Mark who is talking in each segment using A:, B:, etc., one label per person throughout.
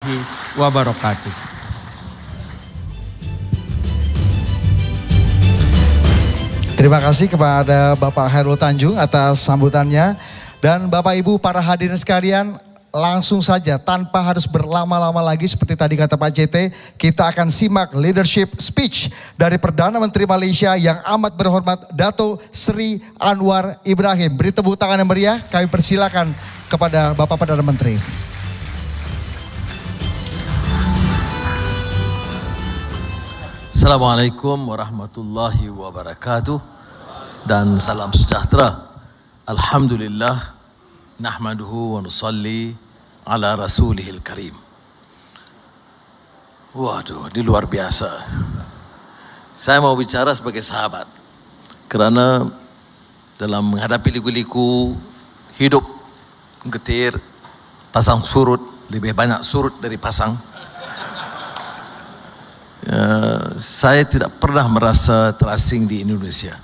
A: warahmatullahi wabarakatuh.
B: Terima kasih kepada Bapak Khairul Tanjung atas sambutannya. Dan Bapak Ibu para hadirin sekalian, langsung saja tanpa harus berlama-lama lagi seperti tadi kata Pak JT, kita akan simak leadership speech dari Perdana Menteri Malaysia yang amat berhormat Dato Seri Anwar Ibrahim. Beri tepuk tangan yang meriah, kami persilakan kepada Bapak Perdana Menteri.
C: Assalamualaikum warahmatullahi wabarakatuh dan salam sejahtera. Alhamdulillah nahmaduhu wa nusalli ala rasulihil karim. Waduh, ini luar biasa. Saya mau bicara sebagai sahabat kerana dalam menghadapi liku-liku hidup getir, pasang surut, lebih banyak surut dari pasang. Saya tidak pernah merasa terasing di Indonesia.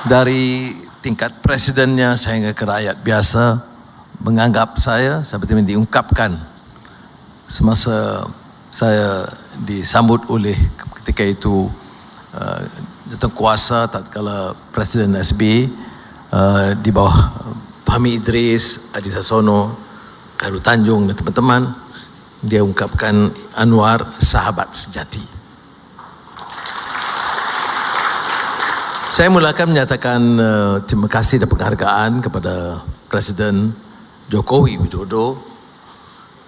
C: Dari tingkat presidennya sehingga ke rakyat biasa menganggap saya seperti yang diungkapkan semasa saya disambut oleh ketika itu datang kuasa tatkala Presiden SB di bawah Fahmi Idris, Adi Sasono, Khairul Tanjung dan teman-teman, dia ungkapkan Anwar sahabat sejati. Saya mulakan menyatakan terima kasih dan penghargaan kepada Presiden Jokowi Widodo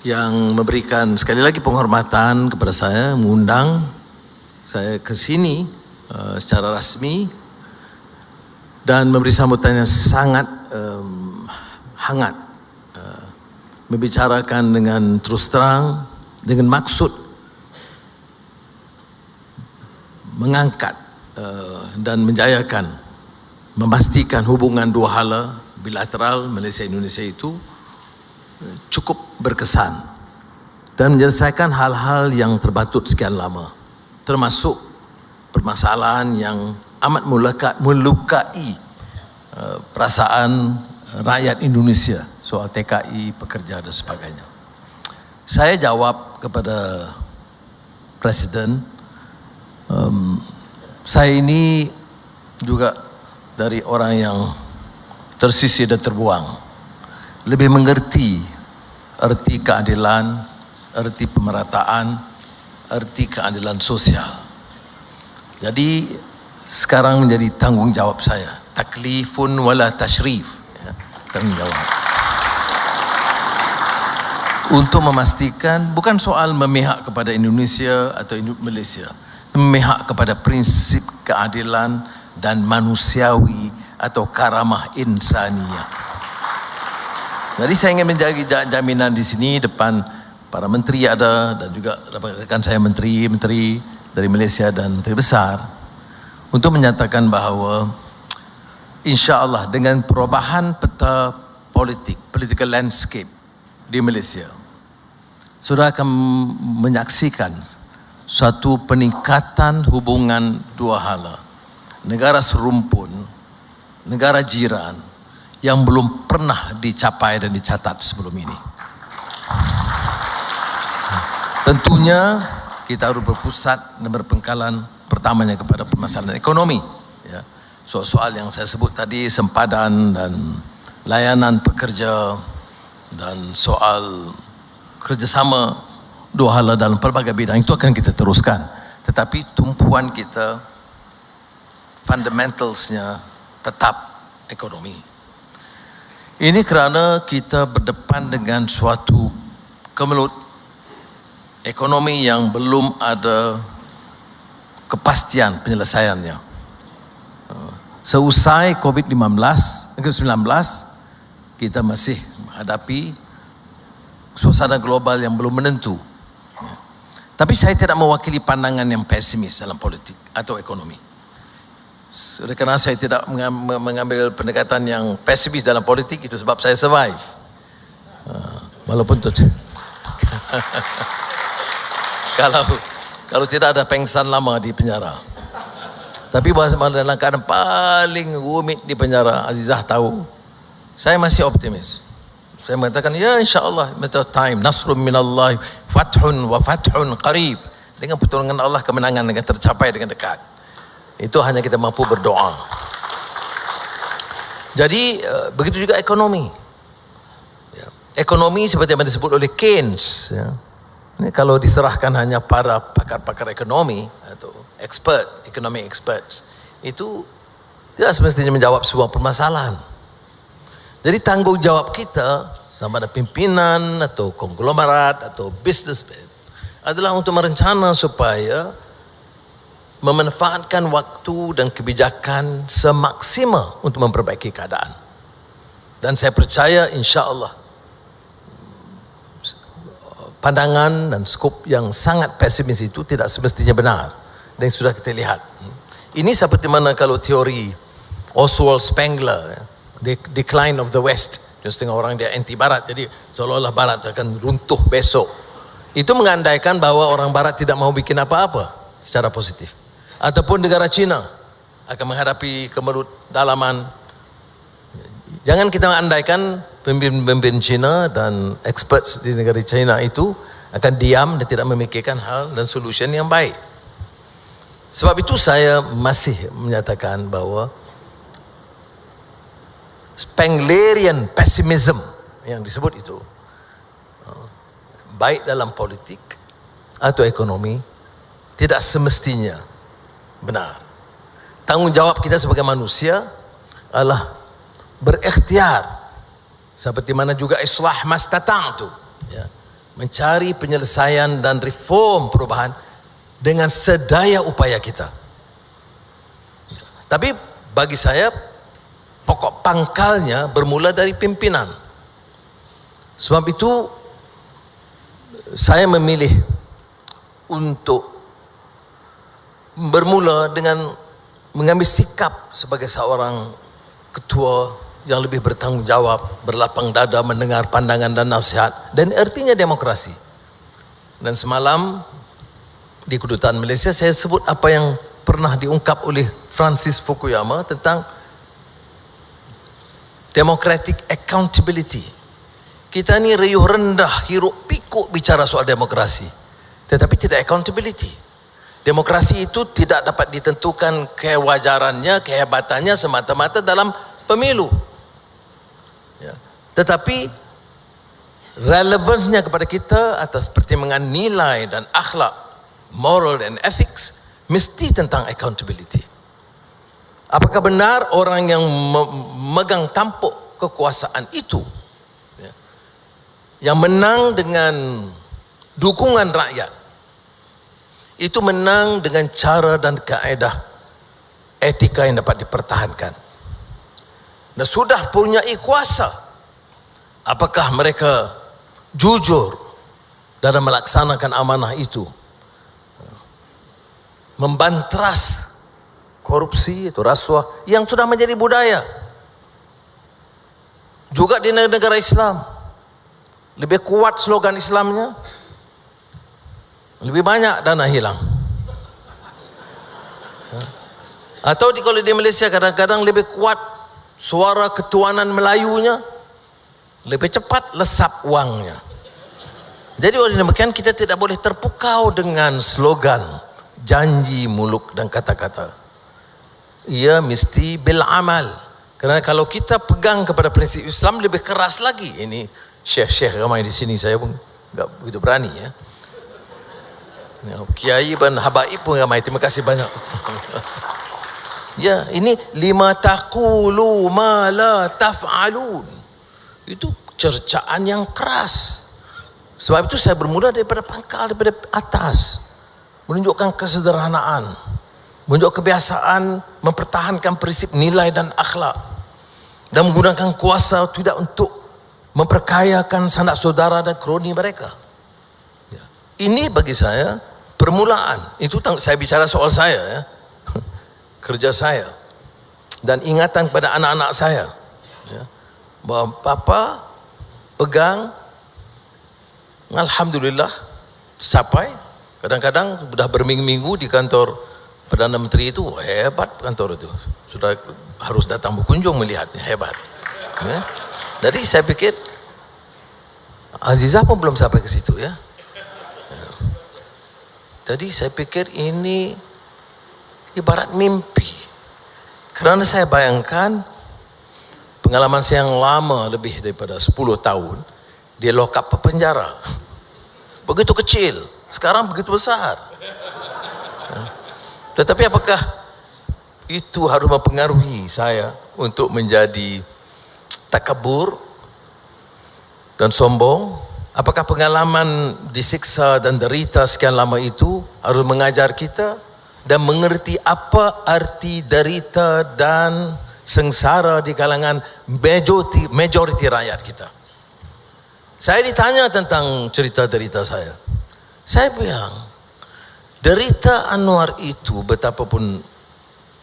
C: yang memberikan sekali lagi penghormatan kepada saya, mengundang saya ke sini secara rasmi dan memberi sambutan yang sangat hangat. Membicarakan dengan terus terang, dengan maksud mengangkat dan menjayakan, memastikan hubungan dua hala bilateral Malaysia-Indonesia itu cukup berkesan dan menyelesaikan hal-hal yang terbatut sekian lama, termasuk permasalahan yang amat melukai perasaan rakyat Indonesia, soal TKI, pekerja dan sebagainya. Saya jawab kepada Presiden, saya ini juga dari orang yang tersisih dan terbuang, lebih mengerti arti keadilan, arti pemerataan, arti keadilan sosial. Jadi sekarang menjadi tanggung jawab saya, taklifun wala tashrif. Tanggungjawab untuk memastikan bukan soal memihak kepada Indonesia atau Malaysia, memihak kepada prinsip keadilan dan manusiawi atau karamah insaniyah. Jadi saya ingin menjadi jaminan di sini depan para menteri ada dan juga rekan saya menteri dari Malaysia dan menteri besar untuk menyatakan bahawa InsyaAllah dengan perubahan peta politik, political landscape di Malaysia, sudah akan menyaksikan suatu peningkatan hubungan dua hala, negara serumpun, negara jiran yang belum pernah dicapai dan dicatat sebelum ini. Tentunya kita harus berpusat dan berpengkalan pertamanya kepada permasalahan ekonomi. Ya. Soal-soal yang saya sebut tadi, sempadan dan layanan pekerja dan soal kerjasama dua hala dalam pelbagai bidang itu akan kita teruskan. Tetapi tumpuan kita, fundamentalsnya tetap ekonomi. Ini kerana kita berdepan dengan suatu kemelut ekonomi yang belum ada kepastian penyelesaiannya. Seusai COVID-19, kita masih menghadapi suasana global yang belum menentu. Tapi saya tidak mewakili pandangan yang pesimis dalam politik atau ekonomi. Oleh kerana saya tidak mengambil pendekatan yang pesimis dalam politik, itu sebab saya survive. Walaupun itu kalau tidak ada pengsan lama di penjara. Tapi dalam keadaan paling rumit di penjara, Azizah tahu, saya masih optimis. Saya mengatakan, ya insyaAllah, matter of time, nasrun minallah, fathun wa fathun qarib. Dengan pertolongan Allah, kemenangan akan tercapai dengan dekat. Itu hanya kita mampu berdoa. Jadi, begitu juga ekonomi. Ya. Ekonomi seperti yang disebut oleh Keynes. Ya. Ini kalau diserahkan hanya para pakar-pakar ekonomi atau economic experts, itu tidak semestinya menjawab sebuah permasalahan. Jadi tanggungjawab kita sama ada pimpinan atau konglomerat atau businessman adalah untuk merencana supaya memanfaatkan waktu dan kebijakan semaksimal untuk memperbaiki keadaan. Dan saya percaya insya-Allah pandangan dan skop yang sangat pesimis itu tidak semestinya benar dan sudah kita lihat. Ini seperti mana kalau teori Oswald Spengler, The Decline of the West. Just tengok orang dia anti barat, jadi seolah-olah barat akan runtuh besok. Itu mengandaikan bahwa orang barat tidak mau bikin apa-apa secara positif. Ataupun negara China akan menghadapi kemelut dalaman. Jangan kita mengandaikan pemimpin China dan experts di negara China itu akan diam dan tidak memikirkan hal dan solution yang baik. Sebab itu saya masih menyatakan bahwa Spenglerian pessimism yang disebut itu, baik dalam politik atau ekonomi, tidak semestinya benar. Tanggungjawab kita sebagai manusia adalah berikhtiar, seperti mana juga islah mastata'tu, ya, mencari penyelesaian dan reform perubahan dengan sedaya upaya kita. Tapi bagi saya, pokok pangkalnya bermula dari pimpinan. Sebab itu saya memilih untuk bermula dengan mengambil sikap sebagai seorang ketua yang lebih bertanggung jawab, berlapang dada mendengar pandangan dan nasihat, dan artinya demokrasi. Dan semalam di Kedutaan Malaysia saya sebut apa yang pernah diungkap oleh Francis Fukuyama tentang democratic accountability. Kita ni riuh rendah, hiruk pikuk bicara soal demokrasi, tetapi tidak accountability. Demokrasi itu tidak dapat ditentukan kewajarannya, kehebatannya semata-mata dalam pemilu, ya. Tetapi relevansnya kepada kita atas pertimbangan nilai dan akhlak, moral dan ethics, mesti tentang accountability. Apakah benar orang yang memegang tampuk kekuasaan itu, ya, yang menang dengan dukungan rakyat, itu menang dengan cara dan kaedah etika yang dapat dipertahankan, dan sudah punya kuasa, apakah mereka jujur dalam melaksanakan amanah itu, membantras korupsi atau rasuah yang sudah menjadi budaya juga di negara Islam. Lebih kuat slogan Islamnya, lebih banyak dana hilang. Atau kalau di Malaysia kadang-kadang lebih kuat suara ketuanan Melayunya, lebih cepat lesap wangnya. Jadi oleh demikian kita tidak boleh terpukau dengan slogan, janji muluk dan kata-kata. Ia mesti bil amal. Kerana kalau kita pegang kepada prinsip Islam lebih keras lagi. Ini syekh-syekh ramai di sini, saya pun enggak begitu berani, ya. Kiai dan habaib pun ramai. Terima kasih banyak. Ya, ini lima taqulu ma la taf'alun. Itu cercaan yang keras. Sebab itu saya bermula daripada pangkal, daripada atas, menunjukkan kesederhanaan, menunjukkan kebiasaan mempertahankan prinsip nilai dan akhlak, dan menggunakan kuasa tidak untuk memperkayakan sanak saudara dan kroni mereka. Ini bagi saya permulaan. Itu saya bicara soal saya, ya. Kerja saya dan ingatan kepada anak-anak saya, ya, bahawa papa pegang, alhamdulillah tercapai. Kadang-kadang sudah berminggu-minggu di kantor Perdana Menteri itu, hebat kantor itu, sudah harus datang berkunjung melihatnya, hebat, ya. Jadi saya pikir Azizah pun belum sampai ke situ ya. Jadi saya pikir ini ibarat mimpi. Karena saya bayangkan pengalaman saya yang lama lebih daripada 10 tahun, dia lock up penjara. Begitu kecil, sekarang begitu besar. Tetapi apakah itu harus mempengaruhi saya untuk menjadi takabur dan sombong? Apakah pengalaman disiksa dan derita sekian lama itu harus mengajar kita dan mengerti apa arti derita dan sengsara di kalangan majoriti rakyat kita? Saya ditanya tentang cerita derita saya. Saya bilang, derita Anwar itu betapapun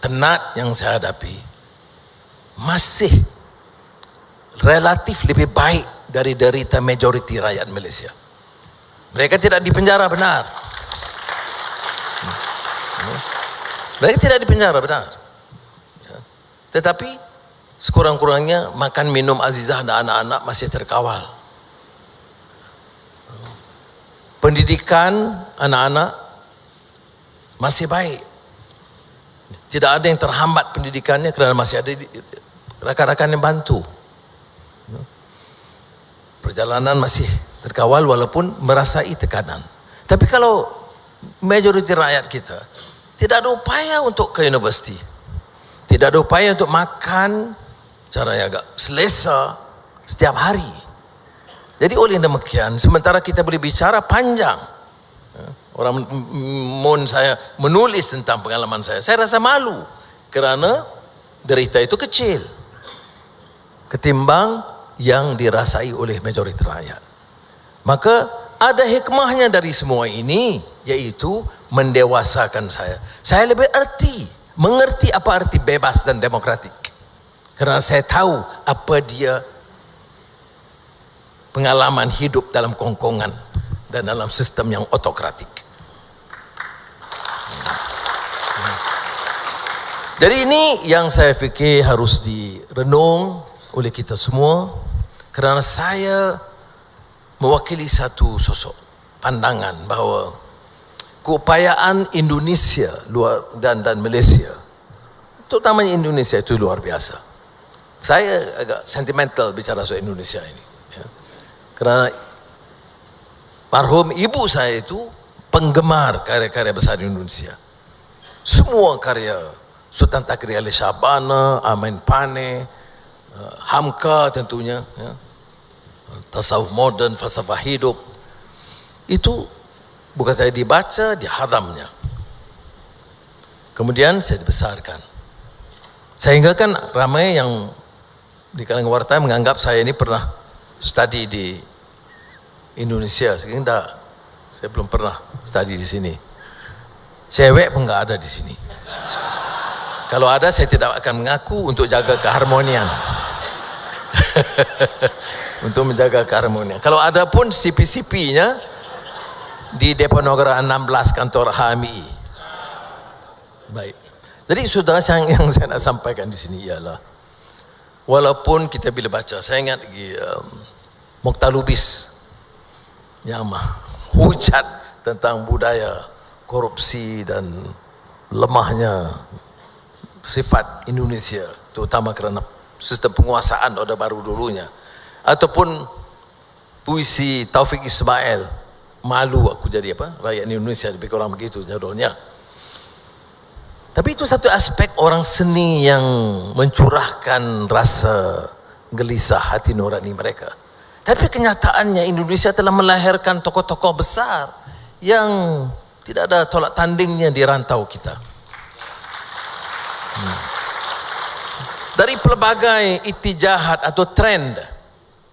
C: tenat yang saya hadapi, masih relatif lebih baik dari derita majoriti rakyat Malaysia. Mereka tidak dipenjara benar. Mereka tidak dipenjara benar. Tetapi sekurang-kurangnya makan minum Azizah dan anak-anak masih terkawal. Pendidikan anak-anak masih baik. Tidak ada yang terhambat pendidikannya kerana masih ada rakan-rakan yang bantu. Perjalanan masih terkawal walaupun merasai tekanan. Tapi kalau majoriti rakyat kita tidak ada upaya untuk ke universiti, tidak ada upaya untuk makan cara yang agak selesa setiap hari. Jadi oleh demikian, sementara kita boleh bicara panjang, orang mohon saya menulis tentang pengalaman saya rasa malu kerana derita itu kecil ketimbang yang dirasai oleh majoriti rakyat. Maka ada hikmahnya dari semua ini, yaitu mendewasakan saya. Saya lebih mengerti apa arti bebas dan demokratik. Kerana saya tahu apa dia pengalaman hidup dalam kongkongan dan dalam sistem yang otokratik. Jadi ini yang saya fikir harus direnung oleh kita semua. Kerana saya mewakili satu sosok pandangan bahawa keupayaan Indonesia dan Malaysia, terutamanya Indonesia, itu luar biasa. Saya agak sentimental bicara soal Indonesia ini, ya. Kerana marhum ibu saya itu penggemar karya-karya besar Indonesia. Semua karya Sultan Takrir Ali Shah Bana, Amin Pane, Hamka tentunya, ya. Tasawuf moden, falsafah hidup, itu bukan saya dibaca, dihadamnya. Kemudian saya dibesarkan, sehingga kan ramai yang di kalangan wartawan menganggap saya ini pernah studi di Indonesia. Sehingga saya belum pernah studi di sini. Cewek pun nggak ada di sini. Kalau ada, saya tidak akan mengaku untuk jaga keharmonian. Untuk menjaga keharmonian. Kalau ada pun CP-CP-nya di Depo Negara 16 kantor HMI. Baik. Jadi saudara yang saya nak sampaikan di sini ialah, walaupun kita bila baca, saya ingat lagi Mokhtar Lubis yang hujat tentang budaya korupsi dan lemahnya sifat Indonesia, terutama kerana sistem penguasaan Orde Baru dulunya. Ataupun puisi Taufik Ismail, malu aku jadi rakyat Indonesia, lebih kurang begitu judulnya. Tapi itu satu aspek orang seni yang mencurahkan rasa gelisah hati nurani mereka. Tapi kenyataannya Indonesia telah melahirkan tokoh-tokoh besar yang tidak ada tolak tandingnya di rantau kita. Dari pelbagai itijahat atau trend,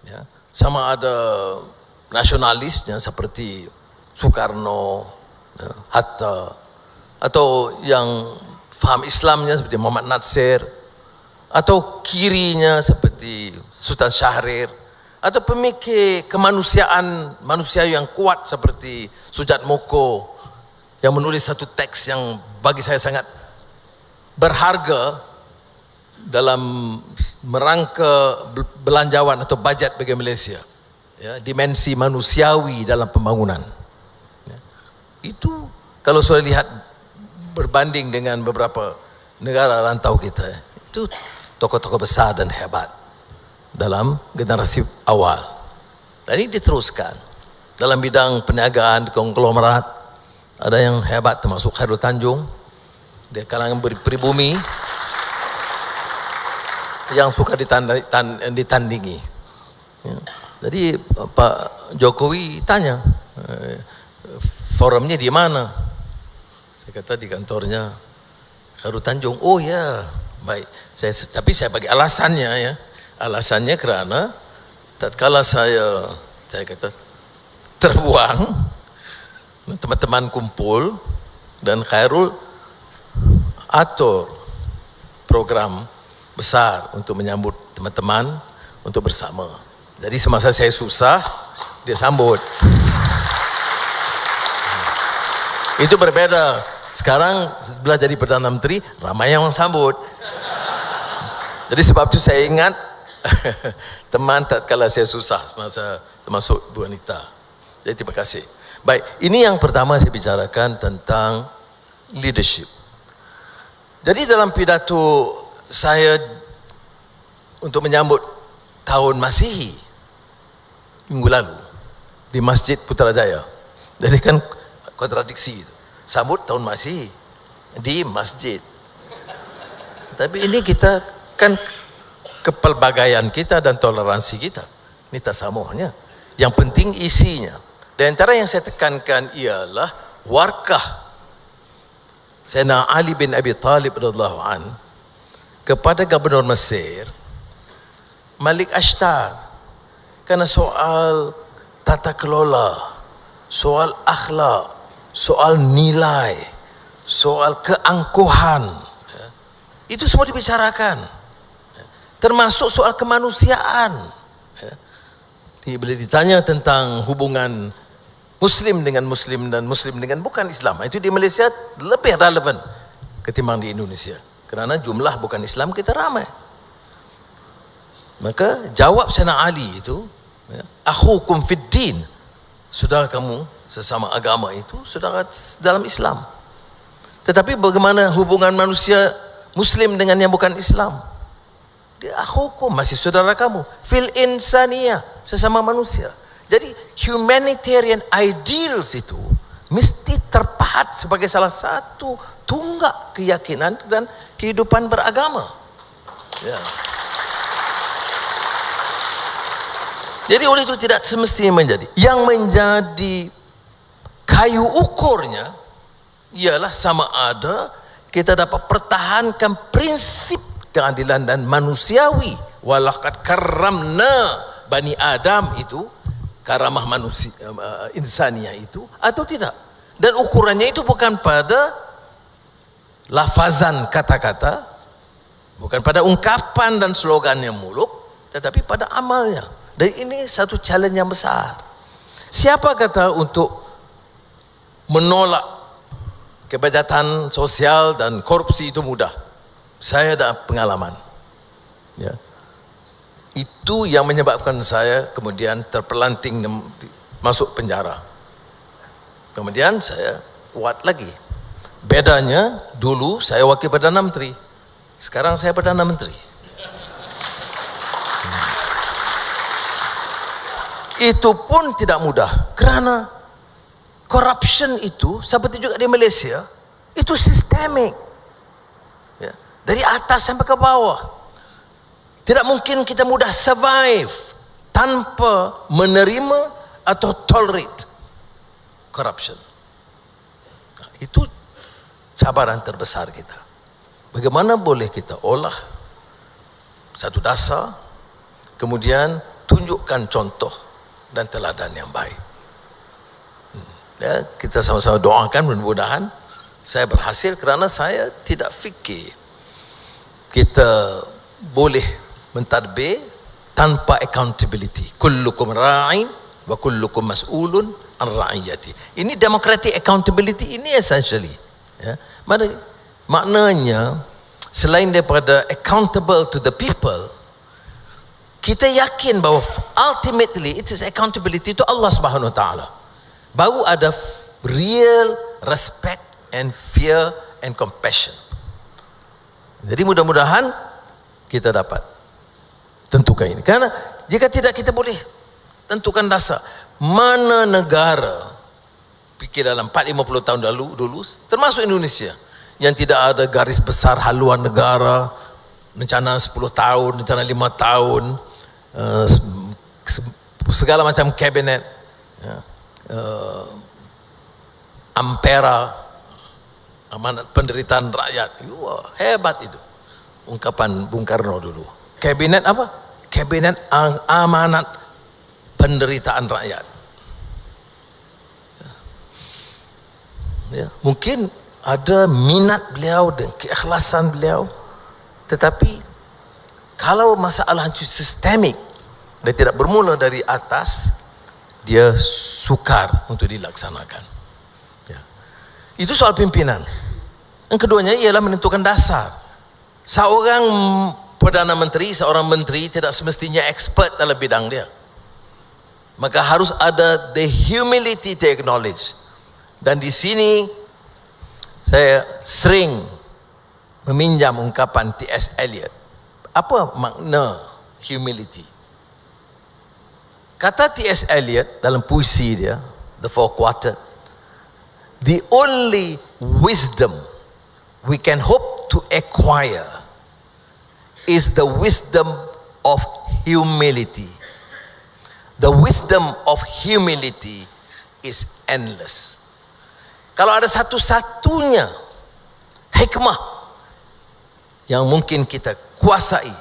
C: ya, sama ada nasionalisnya seperti Soekarno, ya, Hatta, atau yang faham Islamnya seperti Muhammad Natsir, atau kirinya seperti Sultan Syahrir, atau pemikir kemanusiaan manusia yang kuat seperti Sujat Moko yang menulis satu teks yang bagi saya sangat berharga dalam merangka belanjawan atau bajet bagi Malaysia. ya, dimensi manusiawi dalam pembangunan. Ya. Itu kalau sudah lihat berbanding dengan beberapa negara rantau kita, itu tokoh-tokoh besar dan hebat dalam generasi awal. Dan ini diteruskan dalam bidang perniagaan, konglomerat. Ada yang hebat termasuk Khairul Tanjung, dia kalangan pribumi yang suka ditandingi. Ya. Jadi Pak Jokowi tanya, forumnya di mana? Saya kata di kantornya Khairul Tanjung. Oh ya, baik. Tapi saya bagi alasannya ya. Alasannya karena tatkala saya kata terbuang, teman-teman kumpul dan Khairul atur program besar untuk menyambut teman-teman untuk bersama. Jadi semasa saya susah, dia sambut. Itu berbeda. Sekarang setelah jadi Perdana Menteri, ramai yang sambut. Jadi sebab itu saya ingat teman tatkala saya susah semasa termasuk Bu Anita. Jadi terima kasih. Baik, ini yang pertama saya bicarakan tentang leadership. Jadi dalam pidato saya untuk menyambut tahun Masihi minggu lalu di Masjid Putrajaya. Jadi kan kontradiksi itu. Sambut tahun Masihi di masjid. Tapi ini kita kan kepelbagaian kita dan toleransi kita. Ini tasamuhnya. Yang penting isinya. Dan antara yang saya tekankan ialah warkah Sayyidina Ali bin Abi Talib radhiyallahu an kepada Gubernur Mesir Malik Ashtar, karena soal tata kelola, soal akhlak, soal nilai, soal keangkuhan, itu semua dibicarakan, termasuk soal kemanusiaan. Bila ditanya tentang hubungan Muslim dengan Muslim dan Muslim dengan bukan Islam, itu di Malaysia lebih relevan ketimbang di Indonesia, kerana jumlah bukan Islam kita ramai. Maka jawab Sayyidina Ali itu, akhukum fid din, saudara kamu sesama agama itu saudara dalam Islam. Tetapi bagaimana hubungan manusia Muslim dengan yang bukan Islam? Dia akhukum, masih saudara kamu, fil insaniyah, sesama manusia. Jadi humanitarian ideals itu mesti terpahat sebagai salah satu tunggak keyakinan dan kehidupan beragama. Ya. Jadi oleh itu tidak semestinya menjadi. Yang menjadi kayu ukurnya ialah sama ada kita dapat pertahankan prinsip keadilan dan manusiawi. Walaqad karramna Bani Adam itu, karamah manusia, insaniah itu, atau tidak. Dan ukurannya itu bukan pada lafazan kata-kata, bukan pada ungkapan dan slogannya muluk, tetapi pada amalnya. Dan ini satu challenge yang besar. Siapa kata untuk menolak kebejahatan sosial dan korupsi itu mudah? Saya ada pengalaman. Ya. Itu yang menyebabkan saya kemudian terpelanting masuk penjara. Kemudian saya kuat lagi. Bedanya dulu saya wakil Perdana Menteri, sekarang saya Perdana Menteri. Itu pun tidak mudah, kerana corruption itu seperti juga di Malaysia itu sistemik, ya, dari atas sampai ke bawah. Tidak mungkin kita mudah survive tanpa menerima atau tolerate corruption. Nah, itu cabaran terbesar kita. Bagaimana boleh kita olah satu dasar, kemudian tunjukkan contoh dan teladan yang baik. Ya, kita sama-sama doakan mudah-mudahan saya berhasil, kerana saya tidak fikir kita boleh mentadbir tanpa accountability. Kullukum ra'in wa kullukum mas'ulun an ra'iyati. Ini democratic accountability ini essentially. Ya. Maknanya selain daripada accountable to the people, kita yakin bahwa ultimately it is accountability to Allah Subhanahu Wa Taala. Baru ada real respect and fear and compassion. Jadi mudah-mudahan kita dapat tentukan ini. Karena jika tidak, kita boleh tentukan dasar. Mana negara fikir dalam 40-50 tahun dulu, termasuk Indonesia, yang tidak ada garis besar haluan negara, rencana 10 tahun, rencana 5 tahun, segala macam kabinet, ampera, amanat penderitaan rakyat. Wah, hebat itu ungkapan Bung Karno dulu. Kabinet apa? Kabinet amanat penderitaan rakyat. Ya, mungkin ada minat beliau dan keikhlasan beliau, tetapi kalau masalah itu sistemik dan tidak bermula dari atas, dia sukar untuk dilaksanakan. Ya. Itu soal pimpinan. Yang keduanya ialah menentukan dasar. Seorang Perdana Menteri, seorang menteri tidak semestinya expert dalam bidang dia. Maka harus ada the humility to acknowledge. Dan di sini saya sering meminjam ungkapan T.S. Eliot. Apa makna humility? Kata T.S. Eliot dalam puisi dia, The Four Quartet, the only wisdom we can hope to acquire is the wisdom of humility. The wisdom of humility is endless. Kalau ada satu-satunya hikmah yang mungkin kita kuasai,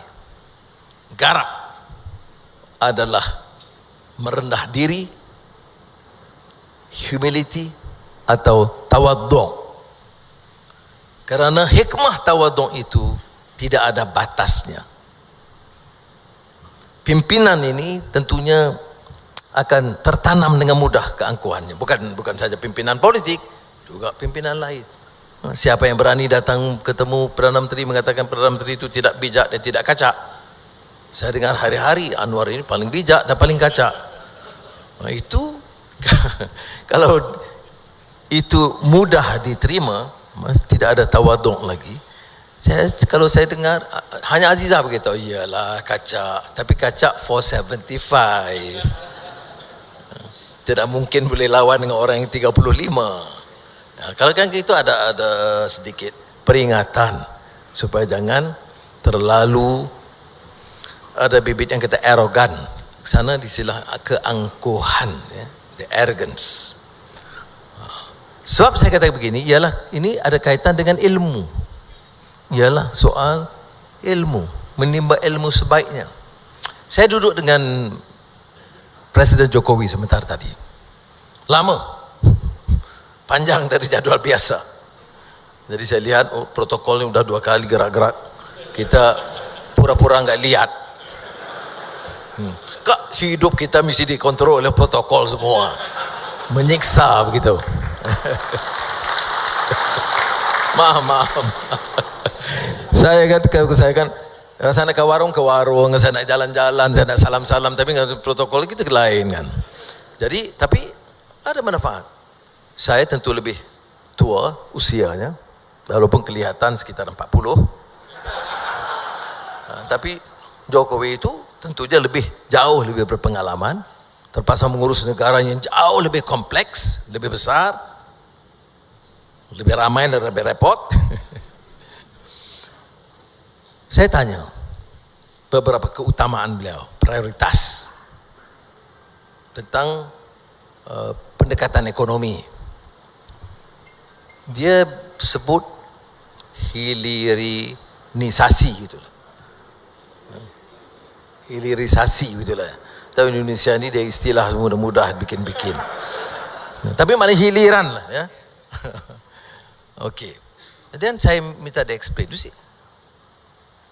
C: garap, adalah merendah diri, humility atau tawadhu'. Karena hikmah tawadhu' itu tidak ada batasnya. Pimpinan ini tentunya akan tertanam dengan mudah keangkuhannya. Bukan saja pimpinan politik, juga pimpinan lain. Siapa yang berani datang ketemu Perdana Menteri mengatakan Perdana Menteri itu tidak bijak dan tidak kacak? Saya dengar hari-hari Anwar ini paling bijak dan paling kacak. Nah, itu kalau itu mudah diterima, tidak ada tawaduk lagi. Kalau saya dengar hanya Azizah begitu, iyalah kacak, tapi kacak 475. Tidak mungkin boleh lawan dengan orang yang 35. Nah, kalau kan itu ada sedikit peringatan supaya jangan terlalu ada bibit yang kita arogan. Sana disilah keangkuhan, ya, the arrogance. Sebab saya kata begini, ialah ini ada kaitan dengan ilmu. Ialah soal ilmu, menimba ilmu sebaiknya. Saya duduk dengan Presiden Jokowi sebentar tadi. Lama. Panjang dari jadual biasa. Jadi saya lihat protokolnya udah 2 kali gerak-gerak. Kita pura-pura nggak lihat. Kak, hidup kita mesti dikontrol oleh protokol semua. Menyiksa begitu. Maaf. Saya kan saya nak ke warung, saya nak jalan-jalan, saya nak salam-salam, tapi nggak protokol itu lain kan. Jadi tapi ada manfaat. Saya tentu lebih tua usianya, walaupun kelihatan sekitar 40. Tapi Jokowi itu tentunya jauh lebih berpengalaman, terpaksa mengurus negara yang jauh lebih kompleks, lebih besar, lebih ramai dan lebih repot. Saya tanya beberapa keutamaan beliau, prioritas tentang pendekatan ekonomi. Dia sebut hilirisasi gitu. Hilirisasi gitulah. Tahu Indonesia ni dia istilah mudah-mudah bikin-bikin. Tapi mana hiliran lah ya. Okey. Dan saya minta dia explain tu sih.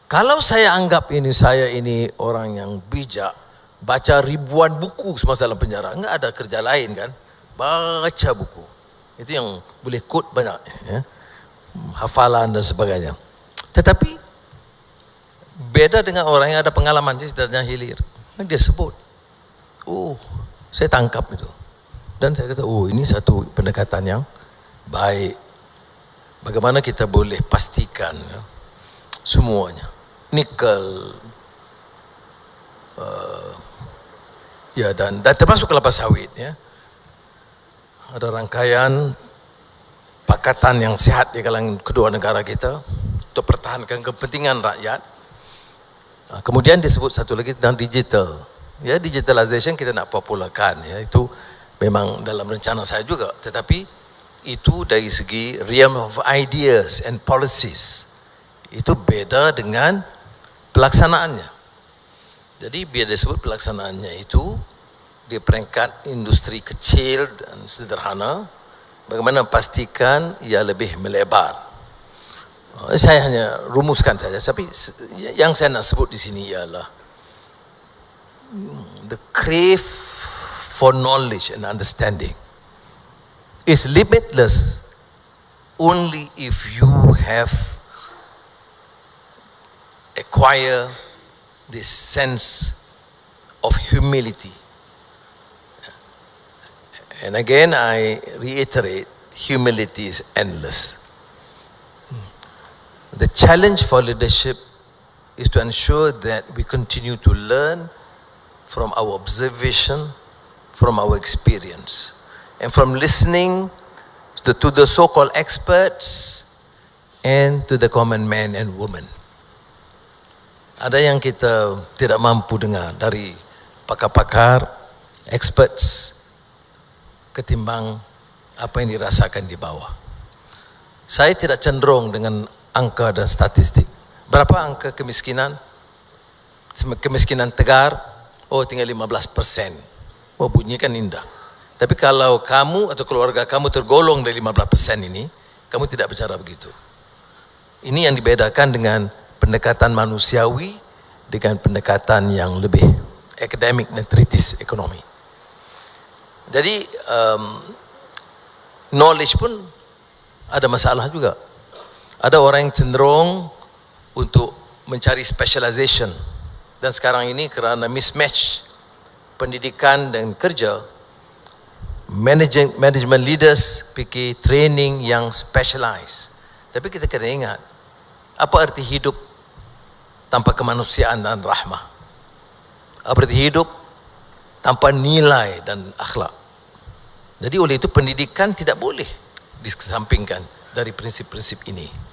C: Kalau saya anggap saya ini orang yang bijak, baca ribuan buku semasa dalam penjara, enggak ada kerja lain kan? Baca buku. Itu yang boleh quote banyak ya. Hafalan dan sebagainya. Tetapi Beda dengan orang yang ada pengalaman, dia ceritanya hilir. Dia sebut, oh saya tangkap itu. Dan saya kata, oh ini satu pendekatan yang baik. Bagaimana kita boleh pastikan ya, semuanya, nikel, ya dan termasuk kelapa sawit ya. Ada rangkaian pakatan yang sehat di kalangan kedua negara kita untuk pertahankan kepentingan rakyat. Kemudian disebut satu lagi tentang digital. Ya, digitalization kita nak popularkan ya, itu memang dalam rencana saya juga, tetapi itu dari segi realm of ideas and policies. Itu beda dengan pelaksanaannya. Jadi biar disebut pelaksanaannya itu di peringkat industri kecil dan sederhana, bagaimana pastikan ia lebih melebar. Saya hanya rumuskan saja, tapi yang saya nak sebut di sini ialah the crave for knowledge and understanding is limitless only if you have acquire this sense of humility. And again, I reiterate, humility is endless. The challenge for leadership is to ensure that we continue to learn from our observation, from our experience, and from listening to the so-called experts and to the common man and woman. Ada yang kita tidak mampu dengar dari pakar-pakar, experts, ketimbang apa yang dirasakan di bawah. Saya tidak cenderung dengan angka dan statistik. Berapa angka kemiskinan? Kemiskinan tegar, oh tinggal 15%. Oh bunyi kan indah. Tapi kalau kamu atau keluarga kamu tergolong dari 15% ini, kamu tidak bicara begitu. Ini yang dibedakan dengan pendekatan manusiawi dengan pendekatan yang lebih akademik dan kritis ekonomi. Jadi knowledge pun ada masalah juga. Ada orang yang cenderung untuk mencari specialization, dan sekarang ini kerana mismatch pendidikan dan kerja, management leaders fikir training yang specialized. Tapi kita kena ingat, apa arti hidup tanpa kemanusiaan dan rahmah? Apa arti hidup tanpa nilai dan akhlak? Jadi oleh itu pendidikan tidak boleh dikesampingkan dari prinsip-prinsip ini.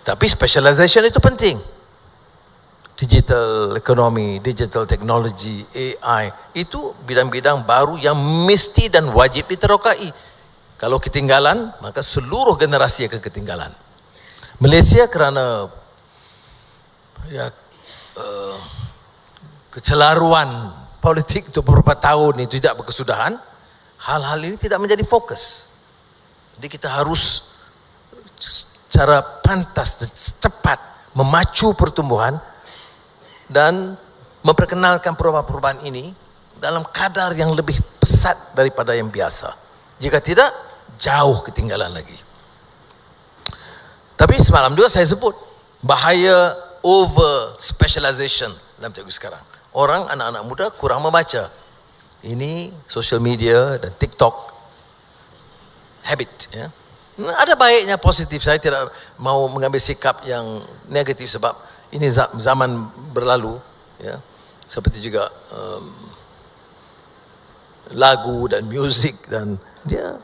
C: Tapi specialization itu penting. Digital economy, digital technology, AI, itu bidang-bidang baru yang mesti dan wajib diterokai. Kalau ketinggalan, maka seluruh generasi akan ketinggalan. Malaysia kerana ya, kecelaruan politik untuk beberapa tahun itu tidak berkesudahan, hal-hal ini tidak menjadi fokus. Jadi kita harus secara pantas dan cepat memacu pertumbuhan dan memperkenalkan perubahan-perubahan ini dalam kadar yang lebih pesat daripada yang biasa. Jika tidak, jauh ketinggalan lagi. Tapi semalam juga saya sebut bahaya over specialization dalam teori sekarang. Orang, anak-anak muda kurang membaca. Ini social media dan TikTok habit ya. Ada baiknya positif. Saya tidak mau mengambil sikap yang negatif sebab ini zaman berlalu ya. Seperti juga lagu dan muzik dan dia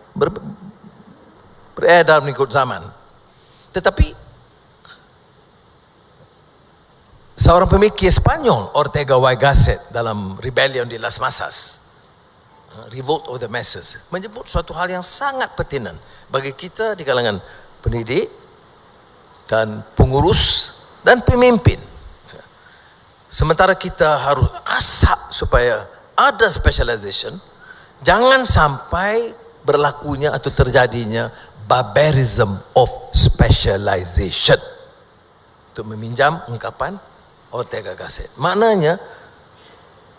C: beredar mengikut zaman. Tetapi seorang pemikir Spanyol, Ortega y Gasset, dalam Rebellion de las Masas, Revolt of the Masses, menyebut suatu hal yang sangat pertinan bagi kita di kalangan pendidik dan pengurus dan pemimpin. Sementara kita harus asap supaya ada specialization, jangan sampai berlakunya atau terjadinya barbarism of specialization. Untuk meminjam ungkapan Ortega Gasset. Maknanya,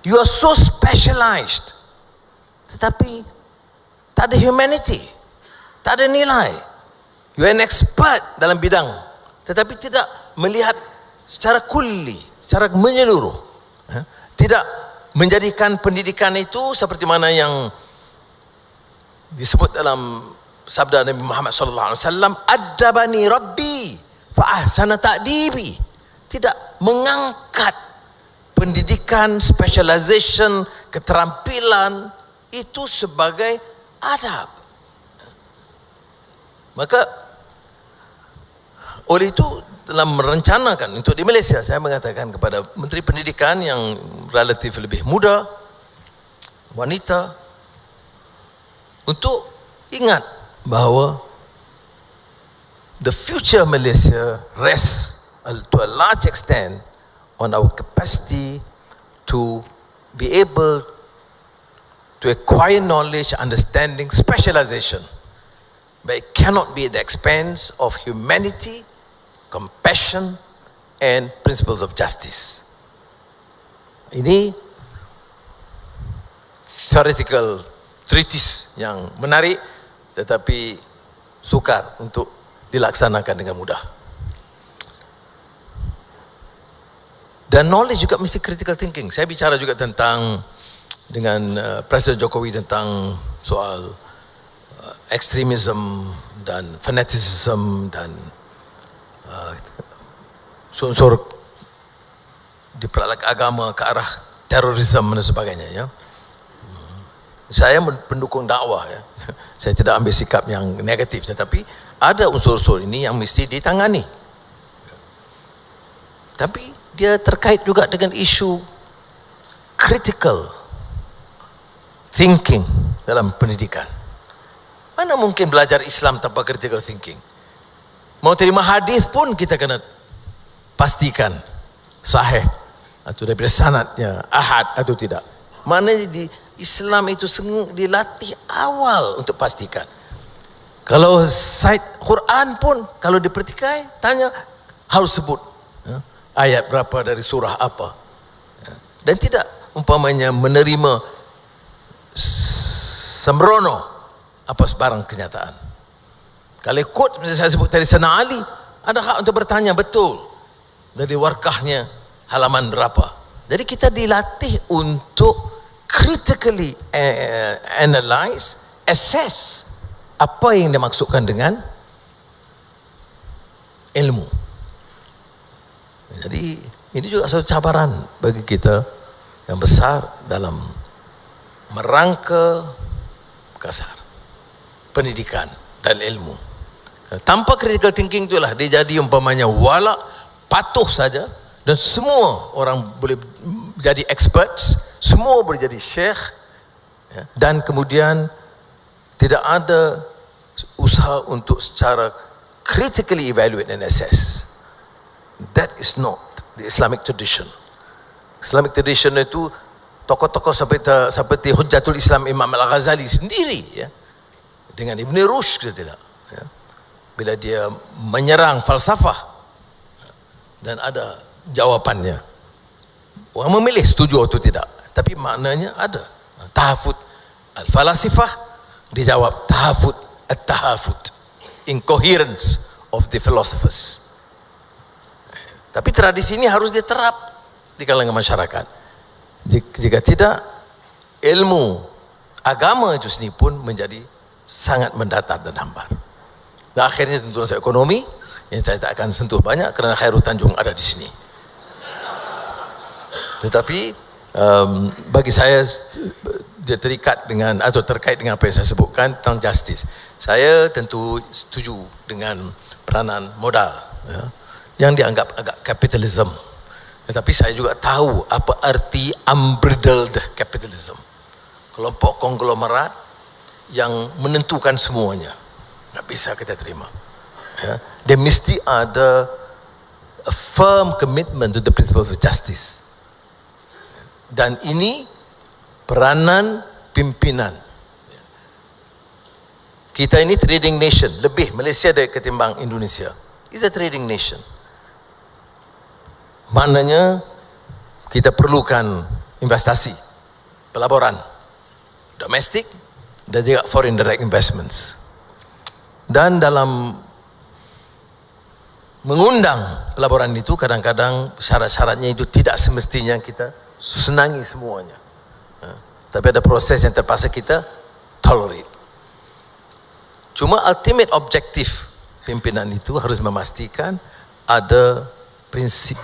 C: you are so specialized, tetapi tak ada humanity, tak ada nilai. You are an expert dalam bidang, tetapi tidak melihat secara kulli, secara menyeluruh. Tidak menjadikan pendidikan itu seperti mana yang disebut dalam sabda Nabi Muhammad sallallahu alaihi wasallam, "Adabani Rabbi fa ahsana ta'dibi." Tidak mengangkat pendidikan, specialization, keterampilan itu sebagai adab. Maka oleh itu dalam merencanakan untuk di Malaysia, saya mengatakan kepada Menteri Pendidikan yang relatif lebih muda, wanita, untuk ingat bahawa the future Malaysia rests to a large extent on our capacity to be able to acquire knowledge, understanding, specialization. But it cannot be at the expense of humanity, compassion, and principles of justice. Ini theoretical treatise yang menarik, tetapi sukar untuk dilaksanakan dengan mudah. Dan knowledge juga mesti critical thinking. Saya bicara juga tentang dengan Presiden Jokowi tentang soal ekstremisme dan fanatisme dan unsur diperalat agama ke arah terorisme dan sebagainya, ya. Saya pendukung dakwah, ya. Saya tidak ambil sikap yang negatif, tetapi ada unsur-unsur ini yang mesti ditangani. Tapi dia terkait juga dengan isu critical thinking dalam pendidikan. Mana mungkin belajar Islam tanpa critical thinking? Mau terima hadis pun kita kena pastikan sahih atau daripada sanadnya ahad atau tidak. Mana di Islam itu dilatih awal untuk pastikan. Kalau site Quran pun kalau dipertikai tanya harus sebut, ya, ayat berapa dari surah apa, ya. Dan tidak umpamanya menerima sembrono apa sebarang kenyataan. Kalau ikut saya sebut tadi Sayyidina Ali, ada hak untuk bertanya betul dari warkahnya halaman berapa. Jadi kita dilatih untuk critically analyze, assess apa yang dimaksudkan dengan ilmu. Jadi ini juga satu cabaran bagi kita yang besar dalam merangka kasar pendidikan dan ilmu. Tanpa critical thinking itulah dia jadi umpamanya wala, patuh saja, dan semua orang boleh jadi experts, semua boleh jadi syekh, ya, dan kemudian tidak ada usaha untuk secara critically evaluate and assess. That is not the Islamic tradition. Islamic tradition itu tokoh-tokoh seperti Hujjatul Islam Imam Al-Ghazali sendiri, ya, dengan Ibn Rushd, tidak, ya, bila dia menyerang falsafah dan ada jawapannya, orang memilih setuju atau tidak, tapi maknanya ada tahafut al-falasifah, dijawab tahafut at-tahafut, incoherence of the philosophers. Tapi tradisi ini harus diterap di kalangan masyarakat. Jika tidak, ilmu agama itu sendiri pun menjadi sangat mendatar dan hambar. Dan akhirnya tentu saja ekonomi yang saya tak akan sentuh banyak kerana Khairul Tanjung ada di sini. Tetapi bagi saya dia terikat dengan atau terkait dengan apa yang saya sebutkan tentang justice. Saya tentu setuju dengan peranan modal, ya, yang dianggap agak kapitalisme. Tetapi saya juga tahu apa arti unbridled capitalism. Kelompok konglomerat yang menentukan semuanya. Tak bisa kita terima, ya. Dia mesti ada a firm commitment to the principles of justice. Dan ini peranan pimpinan. Kita ini trading nation, lebih Malaysia dari ketimbang Indonesia. It's a trading nation. Maknanya kita perlukan investasi, pelaburan domestik dan juga foreign direct investments. Dan dalam mengundang pelaburan itu, kadang-kadang syarat-syaratnya itu tidak semestinya kita senangi semuanya. Tapi ada proses yang terpaksa kita tolerate. Cuma ultimate objektif pimpinan itu harus memastikan ada prinsip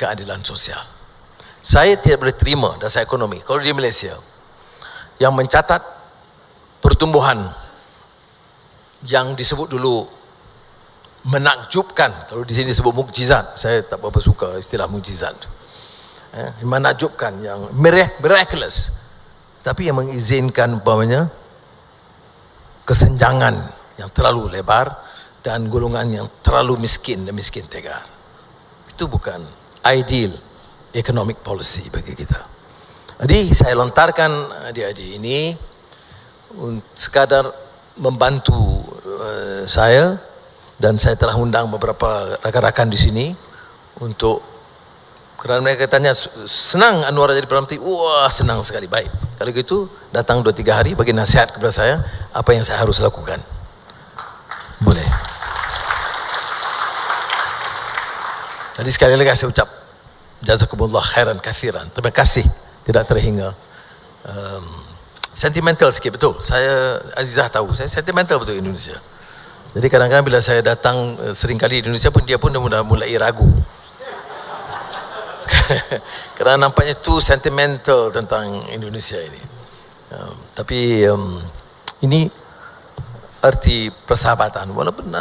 C: keadilan sosial. Saya tidak boleh terima dasar ekonomi. Kalau di Malaysia, yang mencatat pertumbuhan yang disebut dulu menakjubkan, kalau di sini disebut mukjizat, saya tak berapa suka istilah mukjizat. Menakjubkan, yang miraculous. Tapi yang mengizinkan umpamanya kesenjangan yang terlalu lebar dan golongan yang terlalu miskin dan miskin tegar. Itu bukan ideal economic policy bagi kita. Jadi saya lontarkan adik-adik ini sekadar membantu saya, dan saya telah undang beberapa rakan-rakan di sini untuk, kerana mereka tanya senang Anwar jadi Perdana Menteri. Wah, senang sekali. Baik, kalau gitu datang 2-3 hari bagi nasihat kepada saya apa yang saya harus lakukan. Boleh. Jadi sekali lagi saya ucap jazakumullah khairan kathiran. Terima kasih, tidak terhingga. Sentimental sikit, betul. Saya, Azizah tahu, saya sentimental betul Indonesia. Jadi kadang-kadang bila saya datang seringkali di Indonesia pun, dia pun dah mulai ragu. Kerana nampaknya tu sentimental tentang Indonesia ini. Tapi ini arti persahabatan. Walaupun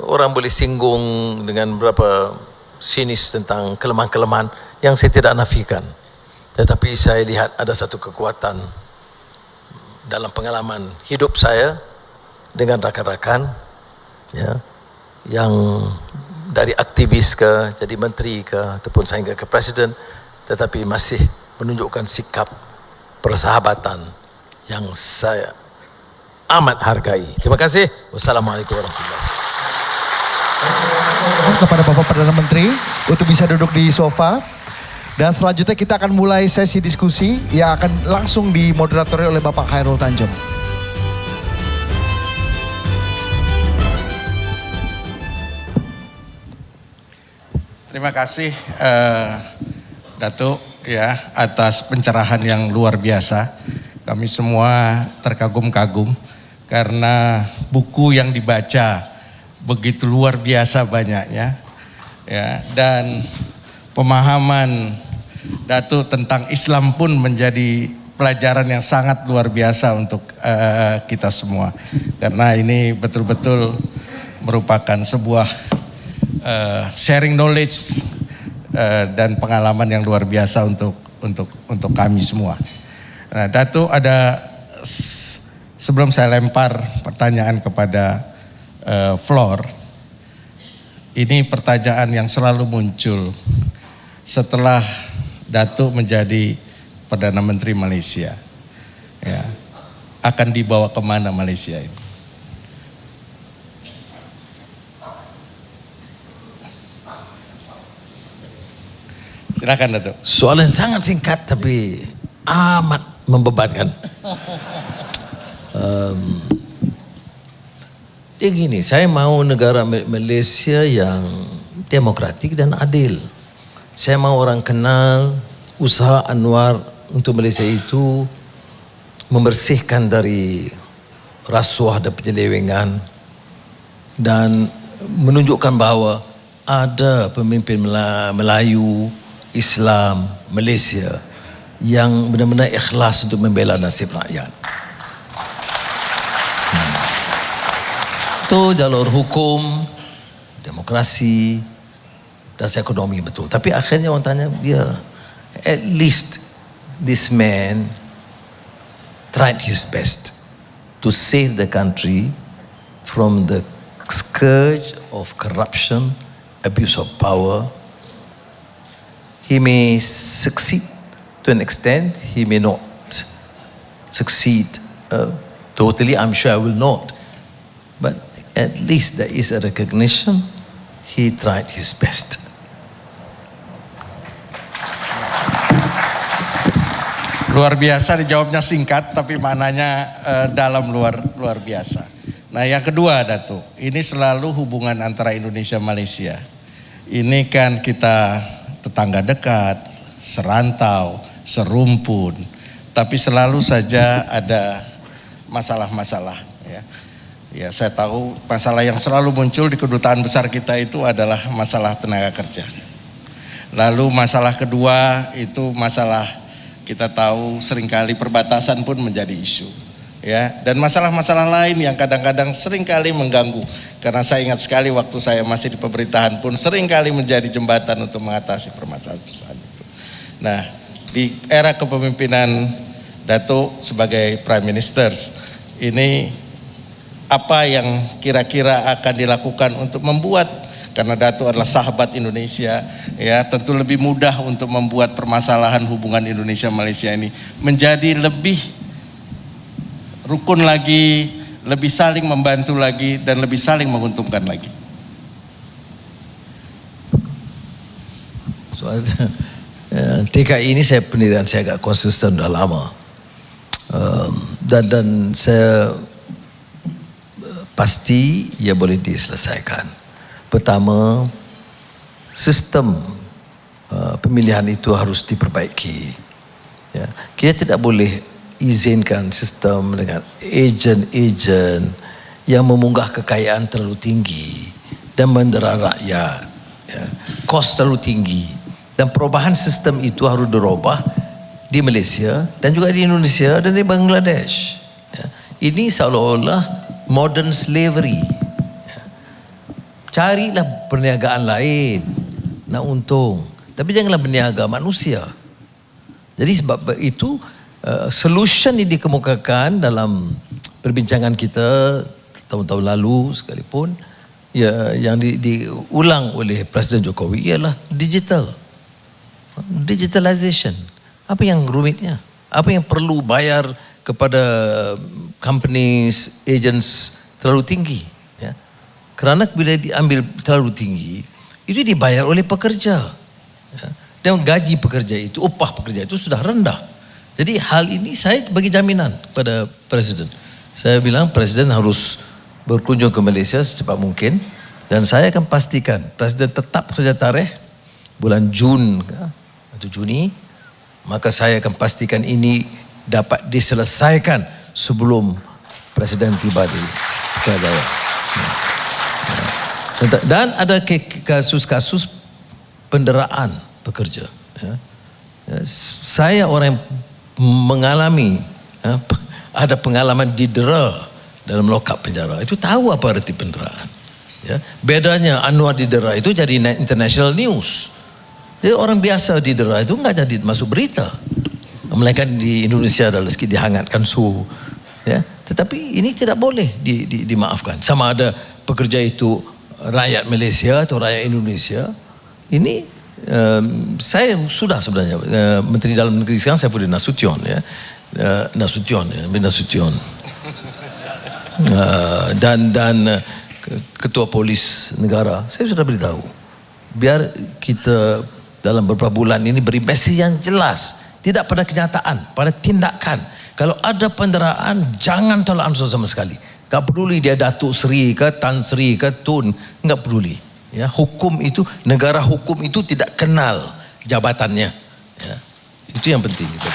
C: orang boleh singgung dengan berapa sinis tentang kelemahan-kelemahan yang saya tidak nafikan, tetapi saya lihat ada satu kekuatan dalam pengalaman hidup saya dengan rakan-rakan, ya, yang dari aktivis ke jadi menteri ke ataupun sehingga ke presiden, tetapi masih menunjukkan sikap persahabatan yang saya amat hargai. Terima kasih. Wassalamualaikum warahmatullahi wabarakatuh.
B: Kepada Bapak Perdana Menteri untuk bisa duduk di sofa, dan selanjutnya kita akan mulai sesi diskusi yang akan langsung dimoderatori oleh Bapak Khairul Tanjung.
A: Terima kasih Datuk ya atas pencerahan yang luar biasa. Kami semua terkagum-kagum karena buku yang dibaca begitu luar biasa banyaknya, ya, dan pemahaman Datuk tentang Islam pun menjadi pelajaran yang sangat luar biasa untuk kita semua, karena ini betul-betul merupakan sebuah sharing knowledge dan pengalaman yang luar biasa untuk kami semua. Nah, Datuk, ada sebelum saya lempar pertanyaan kepada Flor, ini pertanyaan yang selalu muncul setelah Datuk menjadi Perdana Menteri Malaysia. Ya, akan dibawa kemana Malaysia ini? Silakan Datuk.
C: Soalan sangat singkat tapi amat membebankan. Dia gini, saya mau negara Malaysia yang demokratik dan adil. Saya mau orang kenal usaha Anwar untuk Malaysia itu membersihkan dari rasuah dan penyelewengan, dan menunjukkan bahawa ada pemimpin Melayu, Islam, Malaysia yang benar-benar ikhlas untuk membela nasib rakyat. Itu jalur hukum, demokrasi, dasar ekonomi betul. Tapi akhirnya orang tanya dia, at least this man tried his best to save the country from the scourge of corruption, abuse of power. He may succeed to an extent, he may not succeed totally. I'm sure I will not. But at least there is a recognition he tried his best.
A: Luar biasa, dijawabnya singkat tapi maknanya dalam luar biasa. Nah, yang kedua Datuk, ini selalu hubungan antara Indonesia Malaysia. ini kan kita tetangga dekat, serantau, serumpun, tapi selalu saja ada masalah-masalah. Ya, saya tahu masalah yang selalu muncul di kedutaan besar kita itu adalah masalah tenaga kerja. Lalu masalah kedua itu masalah, kita tahu seringkali perbatasan pun menjadi isu. Ya, dan masalah-masalah lain yang kadang-kadang seringkali mengganggu. Karena saya ingat sekali waktu saya masih di pemerintahan pun seringkali menjadi jembatan untuk mengatasi permasalahan itu. Nah, di era kepemimpinan Dato sebagai Prime Minister, ini apa yang kira-kira akan dilakukan untuk membuat, karena Dato adalah sahabat Indonesia, ya tentu lebih mudah untuk membuat permasalahan hubungan Indonesia-Malaysia ini menjadi lebih rukun lagi, lebih saling membantu lagi, dan lebih saling menguntungkan lagi.
C: Soal TKI ini pendirian saya agak konsisten sudah lama, dan saya pasti ia boleh diselesaikan. Pertama, sistem pemilihan itu harus diperbaiki. Ya, kita tidak boleh izinkan sistem dengan ejen-ejen yang memunggah kekayaan terlalu tinggi dan mendera rakyat. Ya, kos terlalu tinggi, dan perubahan sistem itu harus dirubah di Malaysia dan juga di Indonesia dan di Bangladesh. Ya, ini seolah-olah modern slavery. Carilah perniagaan lain nak untung, tapi janganlah berniaga manusia. Jadi sebab itu solution ini dikemukakan dalam perbincangan kita tahun-tahun lalu sekalipun, ya, yang diulang oleh Presiden Jokowi ialah digitalization. Apa yang rumitnya? Apa yang perlu bayar kepada companies, agents terlalu tinggi, ya. Kerana bila diambil terlalu tinggi, itu dibayar oleh pekerja, ya. Dan gaji pekerja itu, upah pekerja itu sudah rendah. Jadi hal ini saya bagi jaminan kepada Presiden. Saya bilang Presiden harus berkunjung ke Malaysia secepat mungkin, dan saya akan pastikan Presiden tetap saja tarikh bulan Jun atau Juni, maka saya akan pastikan ini dapat diselesaikan sebelum Presiden tiba di Kerajaan. Dan ada kasus-kasus penderaan pekerja. Saya orang yang mengalami, ada pengalaman didera dalam lokap penjara. Itu tahu apa arti penderaan. Bedanya Anwar didera itu jadi international news. Jadi orang biasa didera itu enggak jadi masuk berita. Melainkan di Indonesia adalah sedikit dihangatkan suhu, ya. Tetapi ini tidak boleh dimaafkan. Sama ada pekerja itu rakyat Malaysia atau rakyat Indonesia. Ini saya sudah sebenarnya Menteri Dalam Negeri sekarang saya Saifudin Nasution, ya, Nasution, dan Ketua Polis Negara. Saya sudah beritahu biar kita dalam beberapa bulan ini beri mesej yang jelas. Tidak pada kenyataan, pada tindakan. Kalau ada penderaan, jangan tolak ansur sama sekali. Tak peduli dia Datuk Seri ke, Tan Sri ke, Tun, enggak peduli. Ya, hukum itu, negara hukum itu tidak kenal jabatannya. Ya, itu yang penting. Gitu.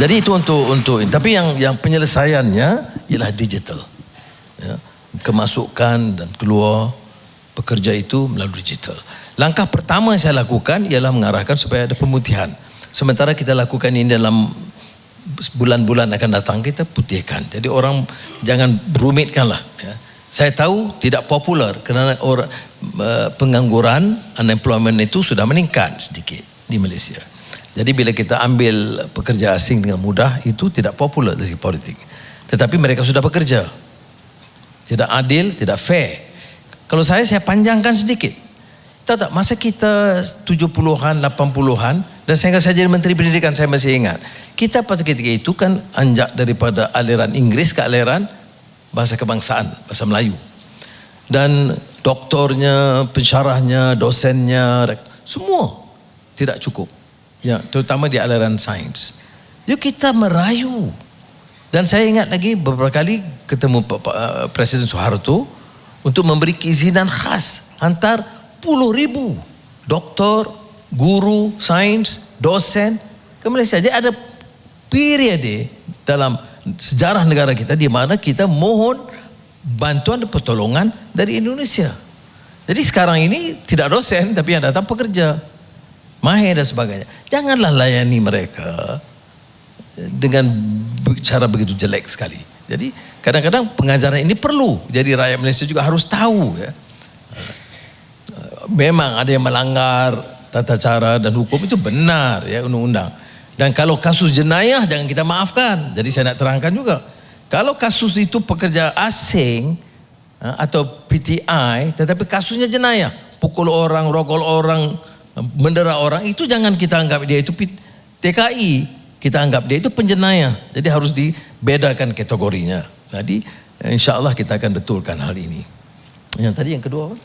C: Jadi itu untuk. Tapi yang penyelesaiannya ialah digital. Ya, kemasukan dan keluar pekerja itu melalui digital. Langkah pertama yang saya lakukan ialah mengarahkan supaya ada pemutihan. Sementara kita lakukan ini dalam bulan-bulan akan datang, kita putihkan. Jadi orang jangan berumitkanlah. Ya. Saya tahu tidak popular kerana pengangguran, unemployment itu sudah meningkat sedikit di Malaysia. Jadi bila kita ambil pekerja asing dengan mudah, itu tidak popular dari politik. Tetapi mereka sudah bekerja. Tidak adil, tidak fair. Kalau saya panjangkan sedikit. Tahu tak, masa kita 70-an, 80-an, dan saya jadi Menteri Pendidikan, saya masih ingat. Kita pada ketika itu kan anjak daripada aliran Inggris ke aliran bahasa kebangsaan, bahasa Melayu. Dan doktornya, pensyarahnya, dosennya, semua tidak cukup. Ya, terutama di aliran sains. Jadi kita merayu. Dan saya ingat lagi beberapa kali ketemu Presiden Soeharto untuk memberi keizinan khas antar 10.000 doktor, guru, sains, dosen ke Malaysia. Jadi ada periode dalam sejarah negara kita di mana kita mohon bantuan dan pertolongan dari Indonesia. Jadi sekarang ini tidak dosen tapi yang datang pekerja, mahir dan sebagainya. Janganlah layani mereka dengan cara begitu jelek sekali. Jadi kadang-kadang pengajaran ini perlu. Jadi rakyat Malaysia juga harus tahu ya. Memang ada yang melanggar tata cara dan hukum itu benar ya, undang-undang. Dan kalau kasus jenayah jangan kita maafkan. Jadi saya nak terangkan juga. Kalau kasus itu pekerja asing atau PTI, tetapi kasusnya jenayah, pukul orang, rogol orang, mendera orang, itu jangan kita anggap dia itu TKI, kita anggap dia itu penjenayah. Jadi harus dibedakan kategorinya. Jadi insya Allah kita akan betulkan hal ini. Yang tadi yang kedua apa?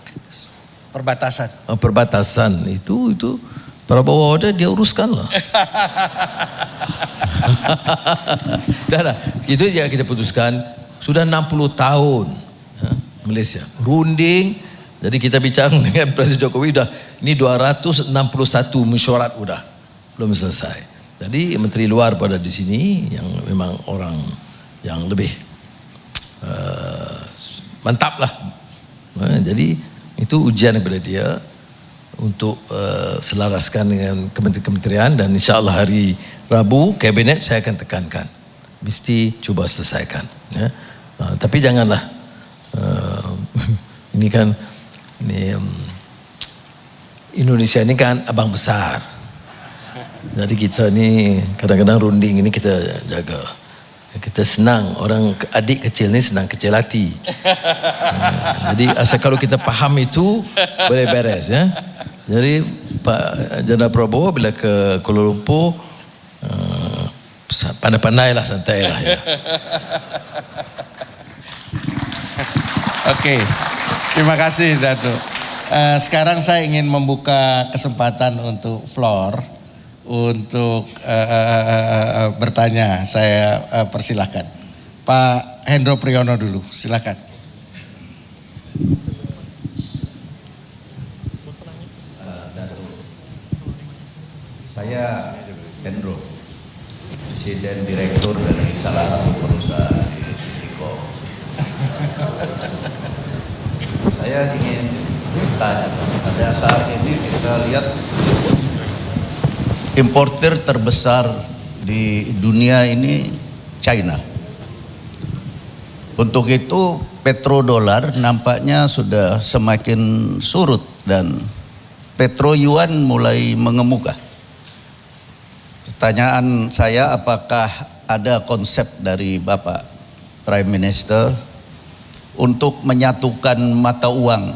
A: Perbatasan.
C: Perbatasan itu Prabowo ada dia uruskan lah. Dah, itu ya kita putuskan. Sudah 60 tahun Malaysia runding. Jadi kita bicara dengan Presiden Jokowi dah ini 261 mesyuarat udah belum selesai. Jadi menteri luar pada di sini yang memang orang yang lebih mantap lah. Jadi itu ujian kepada dia untuk selaraskan dengan kementerian dan insya Allah hari Rabu kabinet saya akan tekankan mesti cuba selesaikan ya. Tapi janganlah ini kan Indonesia ini kan abang besar, jadi kita ni kadang-kadang runding ini kita jaga, kita senang orang adik kecil ni senang kecil hati. Jadi asal kalau kita faham itu boleh beres ya. Jadi Pak Jenderal Prabowo bila ke Kuala Lumpur pandai-pandai lah, santai lah ya.
A: Oke, terima kasih Datuk. Sekarang saya ingin membuka kesempatan untuk floor untuk bertanya. Saya persilahkan Pak Hendro Priyono dulu, silakan.
D: Saya Hendro, Presiden Direktur dari salah satu perusahaan di Citycorp. Saya ingin bertanya, pada saat ini kita lihat importer terbesar di dunia ini China. Untuk itu petrodolar nampaknya sudah semakin surut dan petro yuan mulai mengemuka. Pertanyaan saya, apakah ada konsep dari Bapak Prime Minister untuk menyatukan mata uang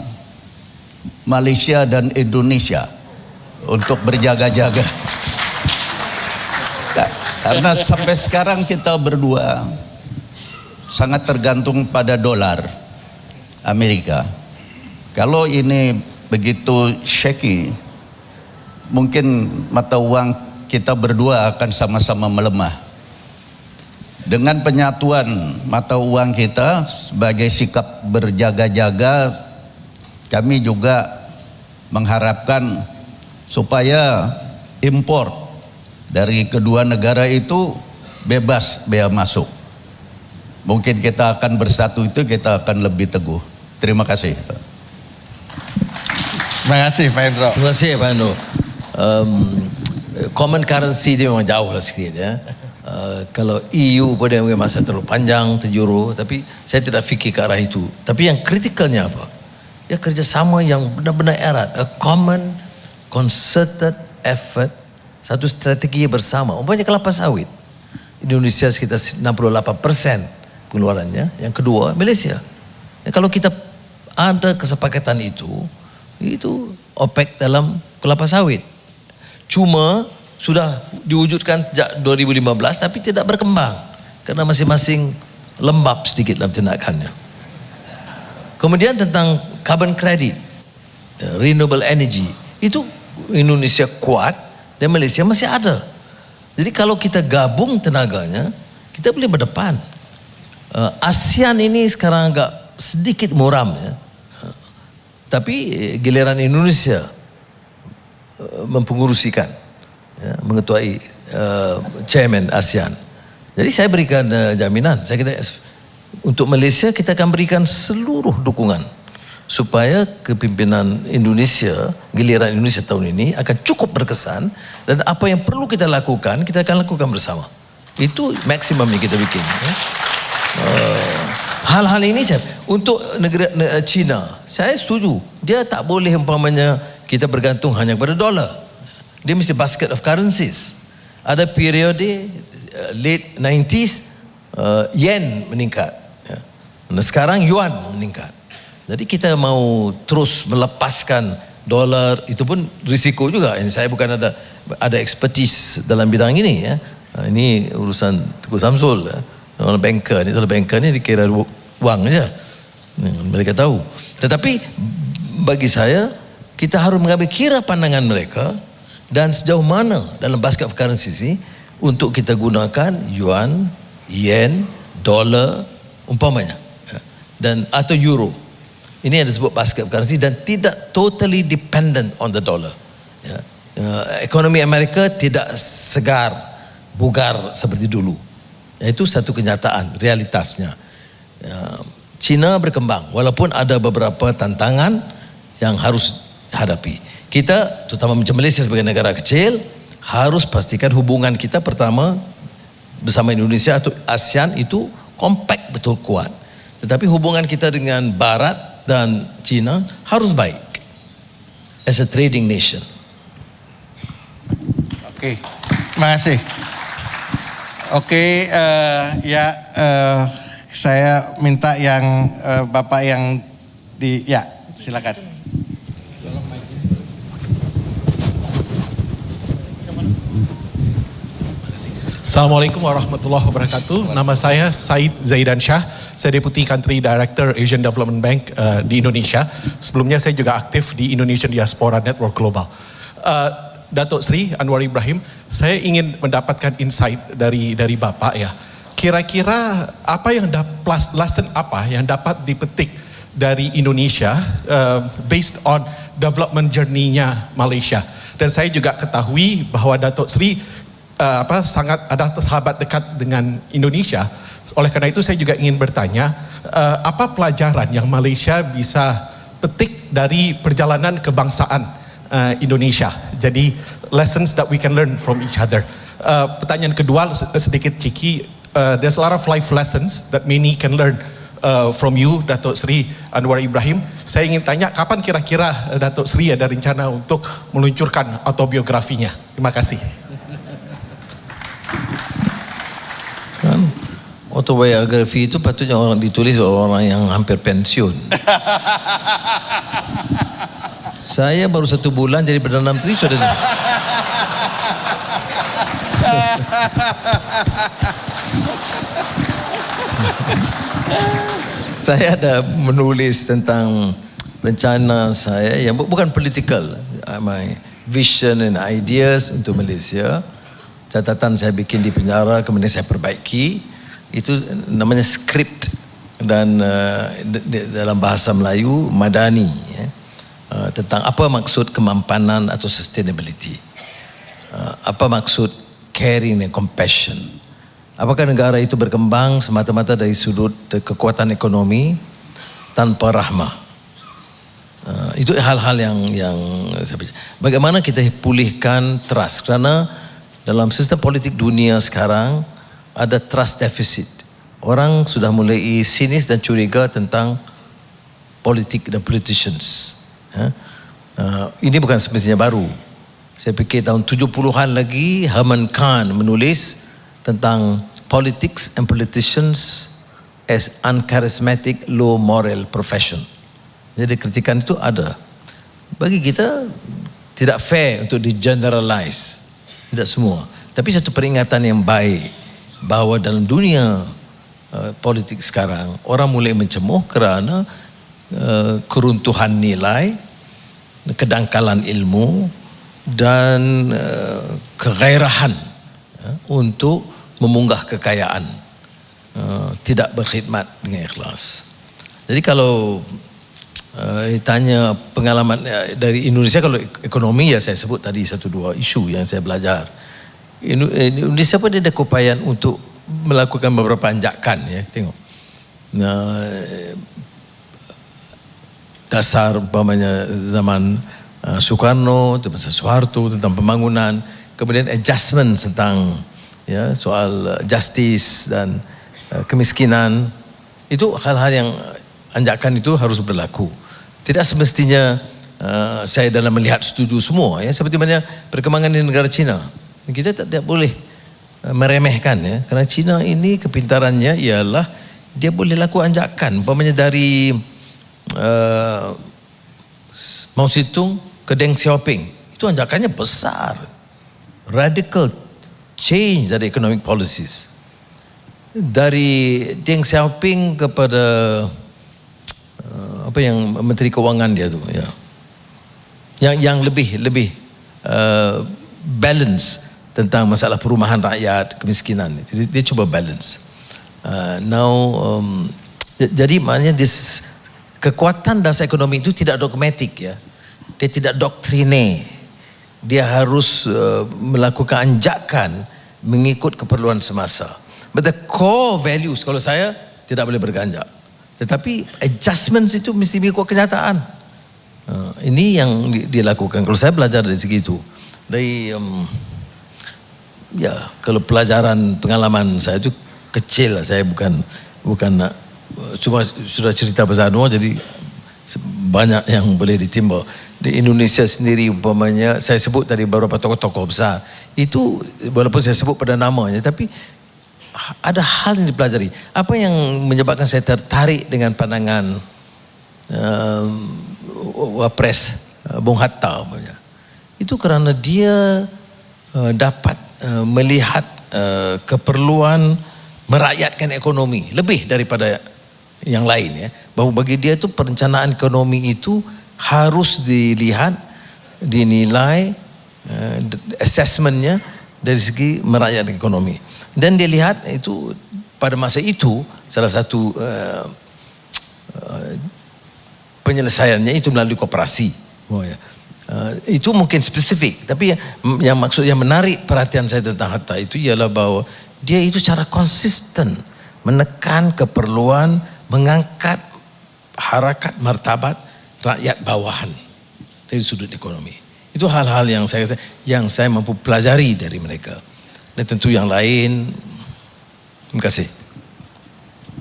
D: Malaysia dan Indonesia untuk berjaga-jaga? Karena sampai sekarang kita berdua sangat tergantung pada dolar Amerika. Kalau ini begitu shaky, mungkin mata uang kita berdua akan sama-sama melemah. Dengan penyatuan mata uang kita sebagai sikap berjaga-jaga, kami juga mengharapkan supaya impor dari kedua negara itu bebas bea masuk. Mungkin kita akan bersatu, itu kita akan lebih teguh. Terima kasih.
A: Terima kasih Pak Hendro.
C: Terima kasih Pak Hendro. Common currency dia memang jauh lah sikit ya. Kalau EU pada masa terlalu panjang, 7 euro, tapi saya tidak fikir ke arah itu. Tapi yang kritikalnya apa? Ya kerjasama yang benar-benar erat, a common concerted effort, satu strategi bersama. Umpamanya kelapa sawit, Indonesia sekitar 68% pengeluarannya. Yang kedua Malaysia. Ya, kalau kita ada kesepakatan itu OPEC dalam kelapa sawit. Cuma sudah diwujudkan sejak 2015 tapi tidak berkembang karena masing-masing lembab sedikit dalam tindakannya. Kemudian tentang carbon credit, renewable energy, itu Indonesia kuat dan Malaysia masih ada. Jadi kalau kita gabung tenaganya, kita boleh berdepan. ASEAN ini sekarang agak sedikit muram ya. Tapi giliran Indonesia mempengurusikan, ya, mengetuai chairman ASEAN. Jadi saya berikan jaminan, saya kata untuk Malaysia kita akan berikan seluruh dukungan supaya kepimpinan Indonesia, giliran Indonesia tahun ini akan cukup berkesan, dan apa yang perlu kita lakukan, kita akan lakukan bersama. Itu maksimum yang kita bikin. Ya. Hal-hal ini untuk negara China, saya setuju. Dia tak boleh umpamanya kita bergantung hanya kepada dolar. Dia mesti basket of currencies. Ada periode late 90s yen meningkat. Ya. Nah, sekarang yuan meningkat. Jadi kita mau terus melepaskan dolar, itu pun risiko juga. Ini saya bukan ada expertise dalam bidang ini, ya. Ini urusan Tuku Samsul, ya. Orang banker ni, banker ni dikira wang saja. Mereka tahu. Tetapi bagi saya, kita harus mengambil kira pandangan mereka dan sejauh mana dalam basket of currency ini untuk kita gunakan yuan, yen, dolar umpamanya, ya. Dan atau euro. Ini yang disebut basket of currency dan tidak totally dependent on the dollar. Ya. Ekonomi Amerika tidak segar, bugar seperti dulu. Itu satu kenyataan, realitasnya. Ya. China berkembang, walaupun ada beberapa tantangan yang harus hadapi. Kita, terutama macam Malaysia sebagai negara kecil, harus pastikan hubungan kita pertama bersama Indonesia atau ASEAN itu kompak betul kuat. Tetapi hubungan kita dengan Barat dan China harus baik as a trading nation.
A: Oke, terima kasih. Oke, saya minta yang Bapak yang ya silakan.
E: Assalamualaikum warahmatullahi wabarakatuh. Nama saya Said Zaidan Shah. Saya Deputy Country Director Asian Development Bank di Indonesia. Sebelumnya saya juga aktif di Indonesian Diaspora Network Global. Datuk Seri Anwar Ibrahim, saya ingin mendapatkan insight dari Bapak, ya. Kira-kira apa yang lesson apa yang dapat dipetik dari Indonesia based on development journey-nya Malaysia. Dan saya juga ketahui bahwa Datuk Seri sangat ada sahabat dekat dengan Indonesia. Oleh karena itu saya juga ingin bertanya, apa pelajaran yang Malaysia bisa petik dari perjalanan kebangsaan Indonesia? Jadi lessons that we can learn from each other. Pertanyaan kedua sedikit cheeky. There's a lot of life lessons that many can learn from you, Datuk Seri Anwar Ibrahim. Saya ingin tanya, kapan kira-kira Datuk Seri ada rencana untuk meluncurkan autobiografinya? Terima kasih.
C: Autobiografi itu patutnya orang ditulis orang yang hampir pensiun. Saya baru 1 bulan jadi Perdana Menteri sudah. Saya ada menulis tentang rencana saya yang bukan political, my vision and ideas untuk Malaysia. Catatan saya bikin di penjara, kemudian saya perbaiki. Itu namanya skrip dan dalam bahasa Melayu Madani, ya. Tentang apa maksud kemampanan atau sustainability, apa maksud caring and compassion. Apakah negara itu berkembang semata-mata dari sudut kekuatan ekonomi tanpa rahmah? Itu hal-hal yang bagaimana kita pulihkan trust, karena dalam sistem politik dunia sekarang ada trust deficit. Orang sudah mulai sinis dan curiga tentang politik dan politicians. Ini bukan semestinya baru. Saya fikir tahun 70-an lagi Herman Kahn menulis tentang politics and politicians as uncharismatic, low moral profession. Jadi kritikan itu ada. Bagi kita tidak fair untuk di generalize, tidak semua. Tapi satu peringatan yang baik bahawa dalam dunia politik sekarang orang mulai mencemuh kerana keruntuhan nilai, kedangkalan ilmu dan kegairahan untuk memunggah kekayaan, tidak berkhidmat dengan ikhlas. Jadi kalau Tanya pengalaman dari Indonesia, kalau ekonomi ya saya sebut tadi 1-2 isu yang saya belajar. Indonesia pun ada keupayaan untuk melakukan beberapa anjakan ya, tengok. Dasar umpamanya zaman Soekarno, masa Soeharto tentang pembangunan, kemudian adjustment tentang ya soal justice dan kemiskinan. Itu hal-hal yang anjakan itu harus berlaku. Tidak semestinya saya dalam melihat setuju semua ya, seperti mana perkembangan di negara Cina. Kita tidak boleh meremehkan ya, karena Cina ini kepintarannya ialah dia boleh lakukan anjakan, umpamanya dari Mao Zedong ke Deng Xiaoping, itu anjakannya besar, radical change dari economic policies. Dari Deng Xiaoping kepada apa yang Menteri Keuangan dia tu ya, yang lebih balance tentang masalah perumahan rakyat, kemiskinan. Jadi dia cuba balance. Jadi maknanya kekuatan dasar ekonomi itu tidak dogmatik ya, dia tidak doktrine, dia harus melakukan anjakan mengikut keperluan semasa. But the core values, kalau saya tidak boleh berganjak, tetapi adjustments itu mesti mengikut kenyataan. Ini yang dilakukan. Kalau saya belajar dari segi itu, dari ya kalau pelajaran pengalaman saya itu kecil lah, saya bukan nak cuma sudah cerita pasal Anwar, jadi banyak yang boleh ditimba. Di Indonesia sendiri umpamanya, saya sebut tadi beberapa tokoh-tokoh besar itu, walaupun saya sebut pada namanya, tapi ada hal yang dipelajari. Apa yang menyebabkan saya tertarik dengan pandangan Wapres Bung Hatta umpamanya, itu kerana dia dapat melihat keperluan merakyatkan ekonomi lebih daripada yang lain ya. Bahawa bagi dia itu perencanaan ekonomi itu harus dilihat, dinilai, assessmentnya dari segi merakyatkan ekonomi. Dan dia lihat itu pada masa itu salah satu penyelesaiannya itu melalui koperasi. Itu mungkin spesifik, tapi yang maksud yang menarik perhatian saya tentang Hatta itu ialah bahawa dia itu secara konsisten menekan keperluan mengangkat harakat martabat rakyat bawahan dari sudut ekonomi. Itu hal-hal yang saya mampu pelajari dari mereka. Dan tentu yang lain. Terima kasih.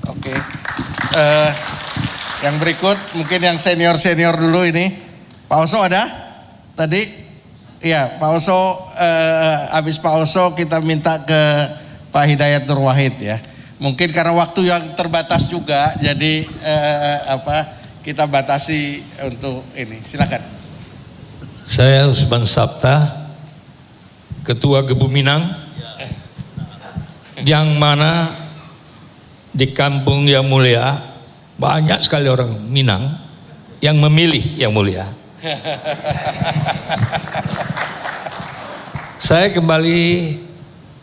A: Oke. Yang berikut mungkin yang senior dulu ini. Pak Oso ada? Tadi? Iya, Pak Oso. Habis Pak Oso kita minta ke Pak Hidayat Nur Wahid ya. Mungkin karena waktu yang terbatas juga, jadi kita batasi untuk ini. Silakan.
F: Saya Usman Sabta, Ketua Gebu Minang, yang mana di kampung yang mulia banyak sekali orang Minang yang memilih yang mulia. Saya kembali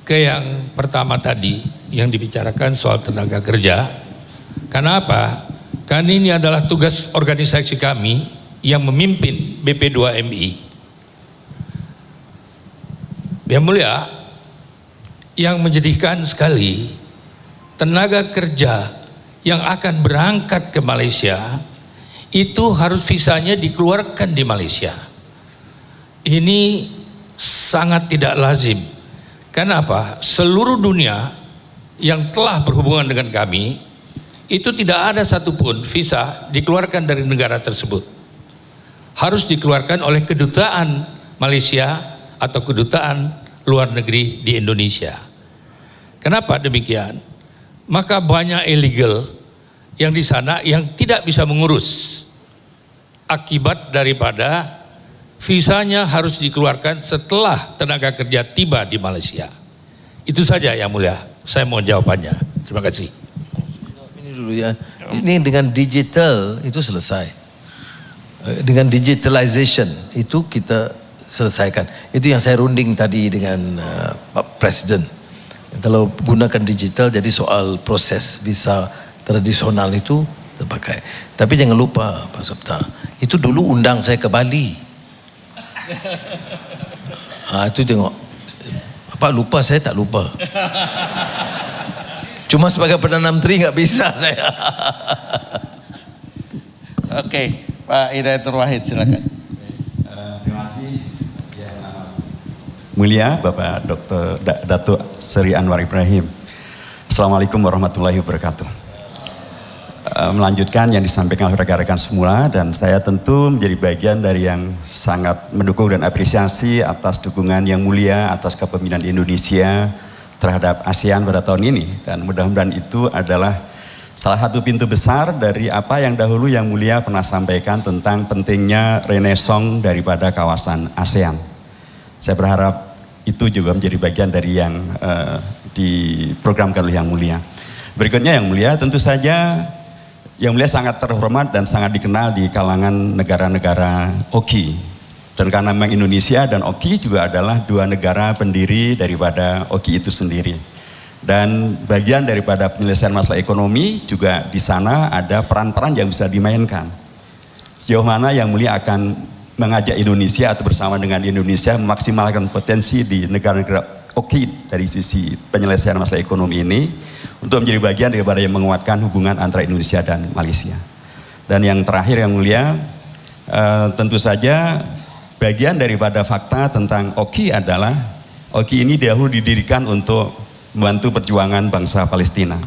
F: ke yang pertama tadi yang dibicarakan soal tenaga kerja. Karena apa? Karena ini adalah tugas organisasi kami yang memimpin BP2MI. Yang mulia, yang menjadikan sekali tenaga kerja yang akan berangkat ke Malaysia itu harus visanya dikeluarkan di Malaysia. Ini sangat tidak lazim. Kenapa? Seluruh dunia yang telah berhubungan dengan kami itu tidak ada satupun visa dikeluarkan dari negara tersebut. Harus dikeluarkan oleh kedutaan Malaysia atau kedutaan luar negeri di Indonesia. Kenapa demikian? Maka banyak illegal yang di sana yang tidak bisa mengurus akibat daripada visanya harus dikeluarkan setelah tenaga kerja tiba di Malaysia. Itu saja yang mulia, saya mau jawabannya. Terima kasih.
C: Ini dulu ya. Ini dengan digital itu selesai. Dengan digitalization itu kita selesaikan. Itu yang saya runding tadi dengan Pak Presiden. Kalau gunakan digital, jadi soal proses visa tradisional itu terpakai. Tapi jangan lupa Pak Sabta, itu dulu undang saya ke Bali. Itu tengok, Pak lupa, saya tak lupa. Cuma sebagai Perdana Menteri nggak bisa saya.
A: Oke, Pak Hidayatul Wahid silakan.
G: Terima kasih yang mulia Bapak Dr. Datuk Seri Anwar Ibrahim. Assalamualaikum warahmatullahi wabarakatuh. Melanjutkan yang disampaikan oleh rekan-rekan semula, dan saya tentu menjadi bagian dari yang sangat mendukung dan apresiasi atas dukungan yang mulia atas kepemimpinan Indonesia terhadap ASEAN pada tahun ini, dan mudah-mudahan itu adalah salah satu pintu besar dari apa yang dahulu yang mulia pernah sampaikan tentang pentingnya renaissance daripada kawasan ASEAN. Saya berharap itu juga menjadi bagian dari yang diprogramkan oleh yang mulia. Berikutnya yang mulia, tentu saja yang mulia sangat terhormat dan sangat dikenal di kalangan negara-negara OKI. Dan karena memang Indonesia dan OKI juga adalah dua negara pendiri daripada OKI itu sendiri. Dan bagian daripada penyelesaian masalah ekonomi juga di sana ada peran-peran yang bisa dimainkan. Sejauh mana yang mulia akan mengajak Indonesia atau bersama dengan Indonesia memaksimalkan potensi di negara-negara OKI dari sisi penyelesaian masalah ekonomi ini untuk menjadi bagian daripada yang menguatkan hubungan antara Indonesia dan Malaysia. Dan yang terakhir yang mulia, tentu saja bagian daripada fakta tentang OKI adalah OKI ini dahulu didirikan untuk membantu perjuangan bangsa Palestina,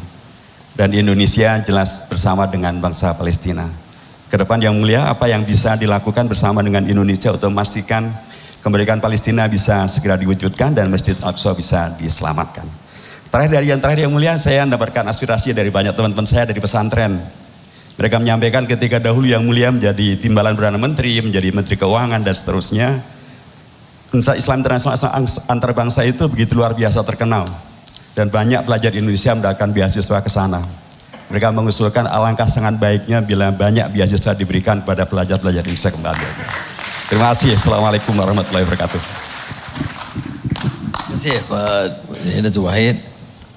G: dan Indonesia jelas bersama dengan bangsa Palestina. Kedepan yang mulia, apa yang bisa dilakukan bersama dengan Indonesia untuk memastikan kemerdekaan Palestina bisa segera diwujudkan dan Masjid Al-Aqsa bisa diselamatkan. Yang terakhir yang mulia, saya mendapatkan aspirasi dari banyak teman-teman saya dari pesantren. Mereka menyampaikan ketika dahulu yang mulia menjadi timbalan Perdana Menteri, menjadi Menteri Keuangan dan seterusnya, Islam internasional antar bangsa itu begitu luar biasa terkenal, dan banyak pelajar Indonesia mendapatkan beasiswa ke sana. Mereka mengusulkan alangkah sangat baiknya bila banyak beasiswa diberikan kepada pelajar-pelajar Indonesia kembali. Terima kasih. Assalamualaikum warahmatullahi wabarakatuh.
C: Terima kasih Pak Hidayatul Wahid.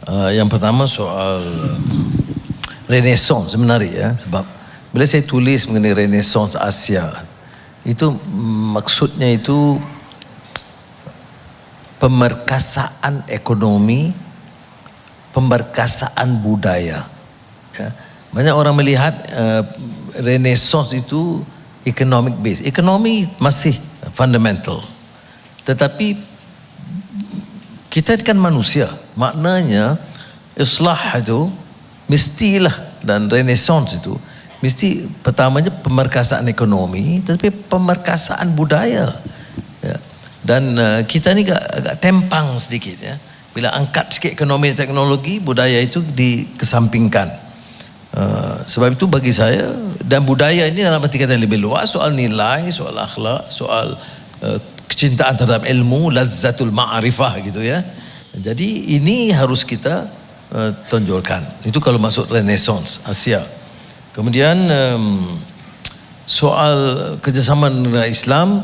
C: Yang pertama soal Renaissance sebenarnya ya, sebab bila saya tulis mengenai Renaissance Asia, itu maksudnya itu pemerkasaan ekonomi, pemerkasaan budaya. Ya. Banyak orang melihat Renaissance itu economic base. Ekonomi masih fundamental, tetapi kita kan manusia, maknanya islah itu mestilah, dan renaissance itu mesti pertamanya pemerkasaan ekonomi, tapi pemerkasaan budaya. Ya. Dan kita ni agak tempang sedikit ya. Bila angkat sikit ekonomi dan teknologi, budaya itu dikesampingkan. Sebab itu bagi saya, dan budaya ini dalam arti kata yang lebih luas, soal nilai, soal akhlak, soal kecintaan terhadap ilmu, lazzatul ma'rifah gitu ya. Jadi ini harus kita tonjolkan. Itu kalau masuk Renaissance Asia. Kemudian soal kerjasama negara Islam,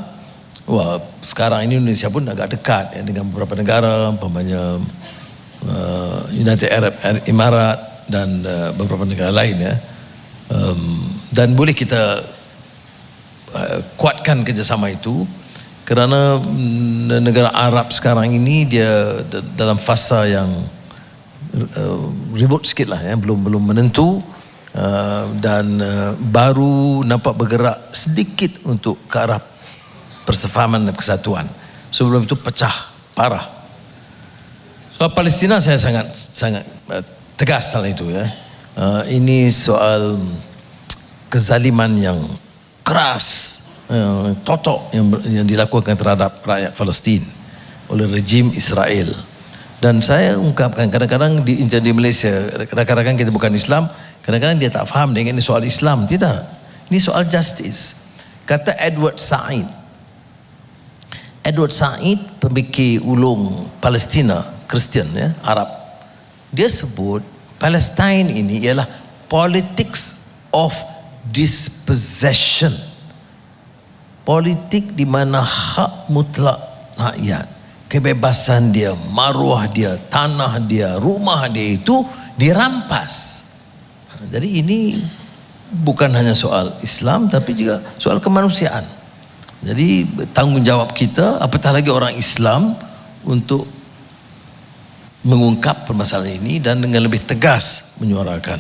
C: wah sekarang ini Indonesia pun agak dekat ya, dengan beberapa negara, umpamanya United Arab Emirates dan beberapa negara lain ya. Dan boleh kita kuatkan kerjasama itu, kerana negara Arab sekarang ini dia dalam fasa yang ribut sikit lah ya, belum menentu, dan baru nampak bergerak sedikit untuk ke arah persefahaman dan kesatuan. Sebelum itu pecah parah. Soal Palestina saya sangat tegas hal itu ya. Ini soal kezaliman yang keras, totok yang dilakukan terhadap rakyat Palestin oleh rejim Israel. Dan saya ungkapkan, kadang-kadang di Malaysia, kadang-kadang kita bukan Islam, kadang-kadang dia tak faham dengan ini soal Islam. Tidak, ini soal justice. Kata Edward Said, pemikir ulung Palestina, Kristian ya, Arab, dia sebut Palestine ini ialah politics of dispossession, politik di mana hak mutlak rakyat, kebebasan dia, maruah dia, tanah dia, rumah dia itu dirampas. Jadi ini bukan hanya soal Islam tapi juga soal kemanusiaan. Jadi tanggungjawab kita, apatah lagi orang Islam, untuk mengungkap permasalahan ini dan dengan lebih tegas menyuarakan.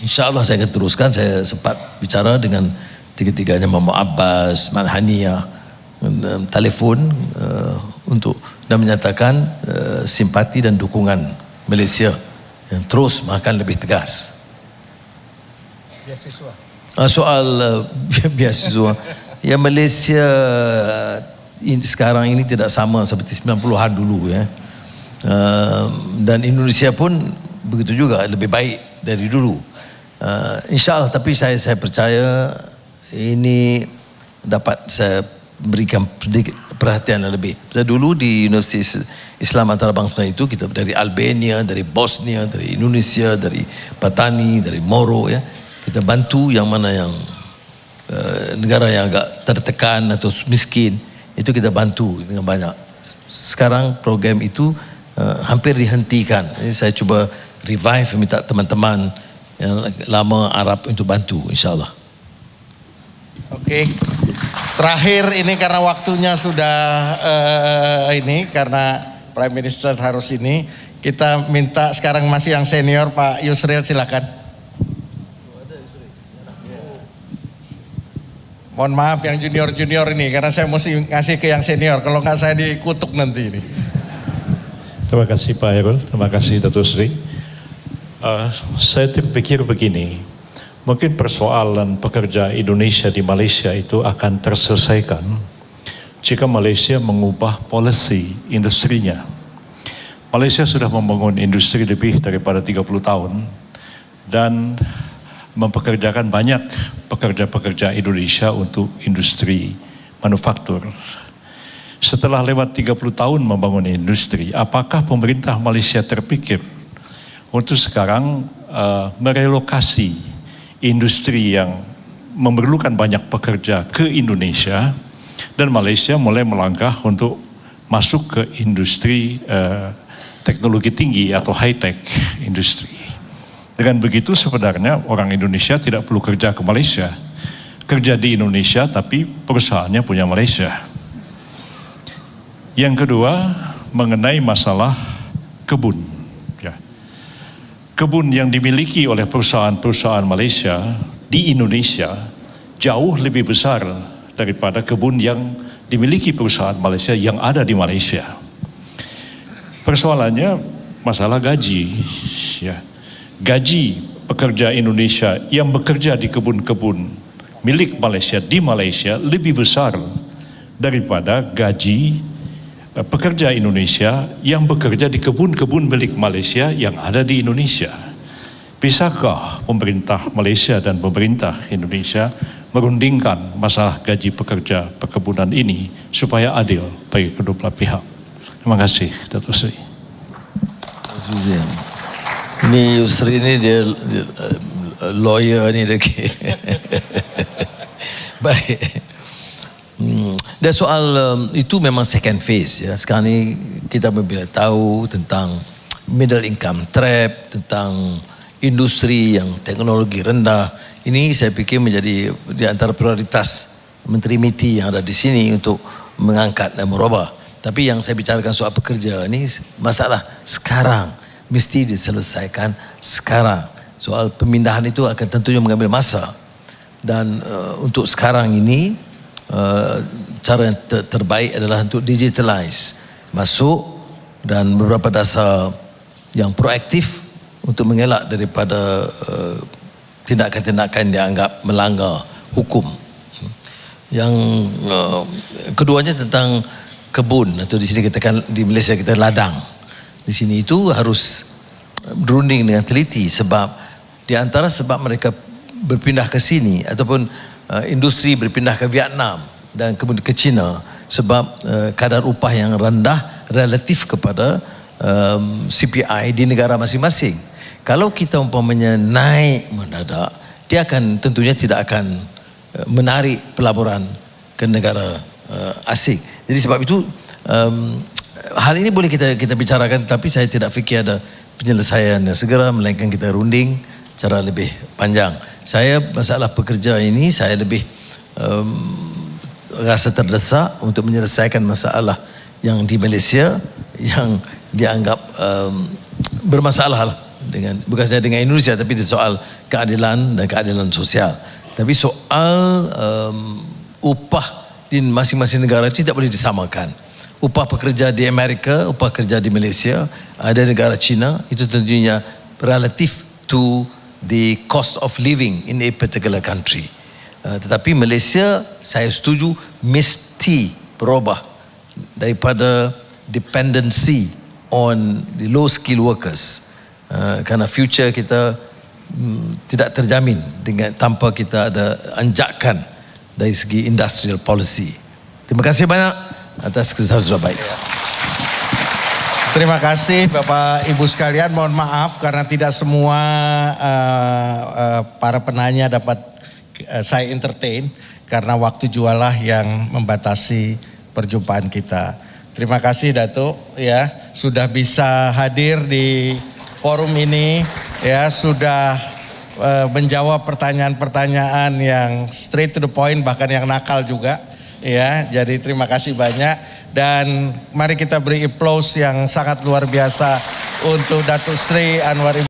C: InsyaAllah saya akan teruskan. Saya sempat bicara dengan tiga-tiganya, Muhammad Abbas, Malhania, telefon untuk dan menyatakan simpati dan dukungan Malaysia yang terus makan lebih tegas.
B: Beasiswa.
C: Soal beasiswa, ya Malaysia sekarang ini tidak sama seperti 90-an dulu ya. Dan Indonesia pun begitu juga, lebih baik dari dulu. InsyaAllah, tapi saya percaya ini dapat saya berikan sedikit perhatian yang lebih. Saya dulu di Universiti Islam Antarabangsa itu, kita dari Albania, dari Bosnia, dari Indonesia, dari Patani, dari Moro ya. Kita bantu yang mana yang negara yang agak tertekan atau miskin, itu kita bantu dengan banyak. Sekarang program itu hampir dihentikan. Jadi saya cuba revive, minta teman-teman yang lama Arab untuk bantu, insyaAllah.
A: Oke. Terakhir ini karena waktunya sudah ini, karena Prime Minister harus ini, kita minta sekarang masih yang senior, Pak Yusril, silakan. Mohon maaf yang junior-junior ini, karena saya mesti ngasih ke yang senior, kalau nggak saya dikutuk nanti ini.
H: Terima kasih Pak Hairul, terima kasih Datuk Seri. Saya terpikir begini, mungkin persoalan pekerja Indonesia di Malaysia itu akan terselesaikan jika Malaysia mengubah polisi industrinya. Malaysia sudah membangun industri lebih daripada 30 tahun dan mempekerjakan banyak pekerja-pekerja Indonesia untuk industri manufaktur. Setelah lewat 30 tahun membangun industri, apakah pemerintah Malaysia terpikir untuk sekarang merelokasi industri yang memerlukan banyak pekerja ke Indonesia, dan Malaysia mulai melangkah untuk masuk ke industri teknologi tinggi atau high-tech industri. Dengan begitu sebenarnya orang Indonesia tidak perlu kerja ke Malaysia. Kerja di Indonesia tapi perusahaannya punya Malaysia. Yang kedua mengenai masalah kebun. Ya. Kebun yang dimiliki oleh perusahaan-perusahaan Malaysia di Indonesia jauh lebih besar daripada kebun yang dimiliki perusahaan Malaysia yang ada di Malaysia. Persoalannya masalah gaji. Ya. Gaji pekerja Indonesia yang bekerja di kebun-kebun milik Malaysia di Malaysia lebih besar daripada gaji pekerja Indonesia yang bekerja di kebun-kebun milik Malaysia yang ada di Indonesia. Bisakah pemerintah Malaysia dan pemerintah Indonesia merundingkan masalah gaji pekerja perkebunan ini supaya adil bagi kedua belah pihak? Terima kasih, Datuk Seri.
C: Ini Yusri ini dia lawyer ni lagi. Baik. Dan soal itu memang second phase ya. Sekarang ni kita bila tahu tentang middle income trap, tentang industri yang teknologi rendah. Ini saya fikir menjadi di antara prioritas Menteri MITI yang ada di sini untuk mengangkat dan merubah. Tapi yang saya bicarakan soal pekerja ini masalah sekarang, mesti diselesaikan sekarang. Soal pemindahan itu akan tentunya mengambil masa. Dan untuk sekarang ini cara yang terbaik adalah untuk digitalize, masuk dan beberapa dasar yang proaktif untuk mengelak daripada tindakan-tindakan yang dianggap melanggar hukum. Yang keduanya tentang kebun, atau di sini kita kan di Malaysia kita ladang. Di sini itu harus berunding dengan teliti, sebab di antara sebab mereka berpindah ke sini ataupun industri berpindah ke Vietnam dan kemudian ke China sebab kadar upah yang rendah relatif kepada CPI di negara masing-masing. Kalau kita umpamanya naik mendadak, dia akan tentunya tidak akan menarik pelaburan ke negara asing. Jadi sebab itu hal ini boleh kita bicarakan, tapi saya tidak fikir ada penyelesaian yang segera, melainkan kita runding cara lebih panjang. Saya masalah pekerja ini saya lebih rasa terdesak untuk menyelesaikan masalah yang di Malaysia yang dianggap bermasalah lah dengan bukan saja dengan Indonesia tapi di soal keadilan dan keadilan sosial. Tapi soal upah di masing-masing negara itu tidak boleh disamakan. Upah pekerja di Amerika, upah kerja di Malaysia, ada negara China itu tentunya relatif to the cost of living in a particular country. Tetapi Malaysia saya setuju mesti berubah daripada dependency on the low skill workers. Karena future kita tidak terjamin dengan tanpa kita ada anjakan dari segi industrial policy. Terima kasih banyak atas kesempatan sudah baik.
A: Terima kasih Bapak Ibu sekalian. Mohon maaf karena tidak semua para penanya dapat saya entertain karena waktu jualah yang membatasi perjumpaan kita. Terima kasih Datuk ya sudah bisa hadir di forum ini ya, sudah menjawab pertanyaan-pertanyaan yang straight to the point bahkan yang nakal juga ya. Jadi terima kasih banyak dan mari kita beri applause yang sangat luar biasa untuk Datuk Sri Anwar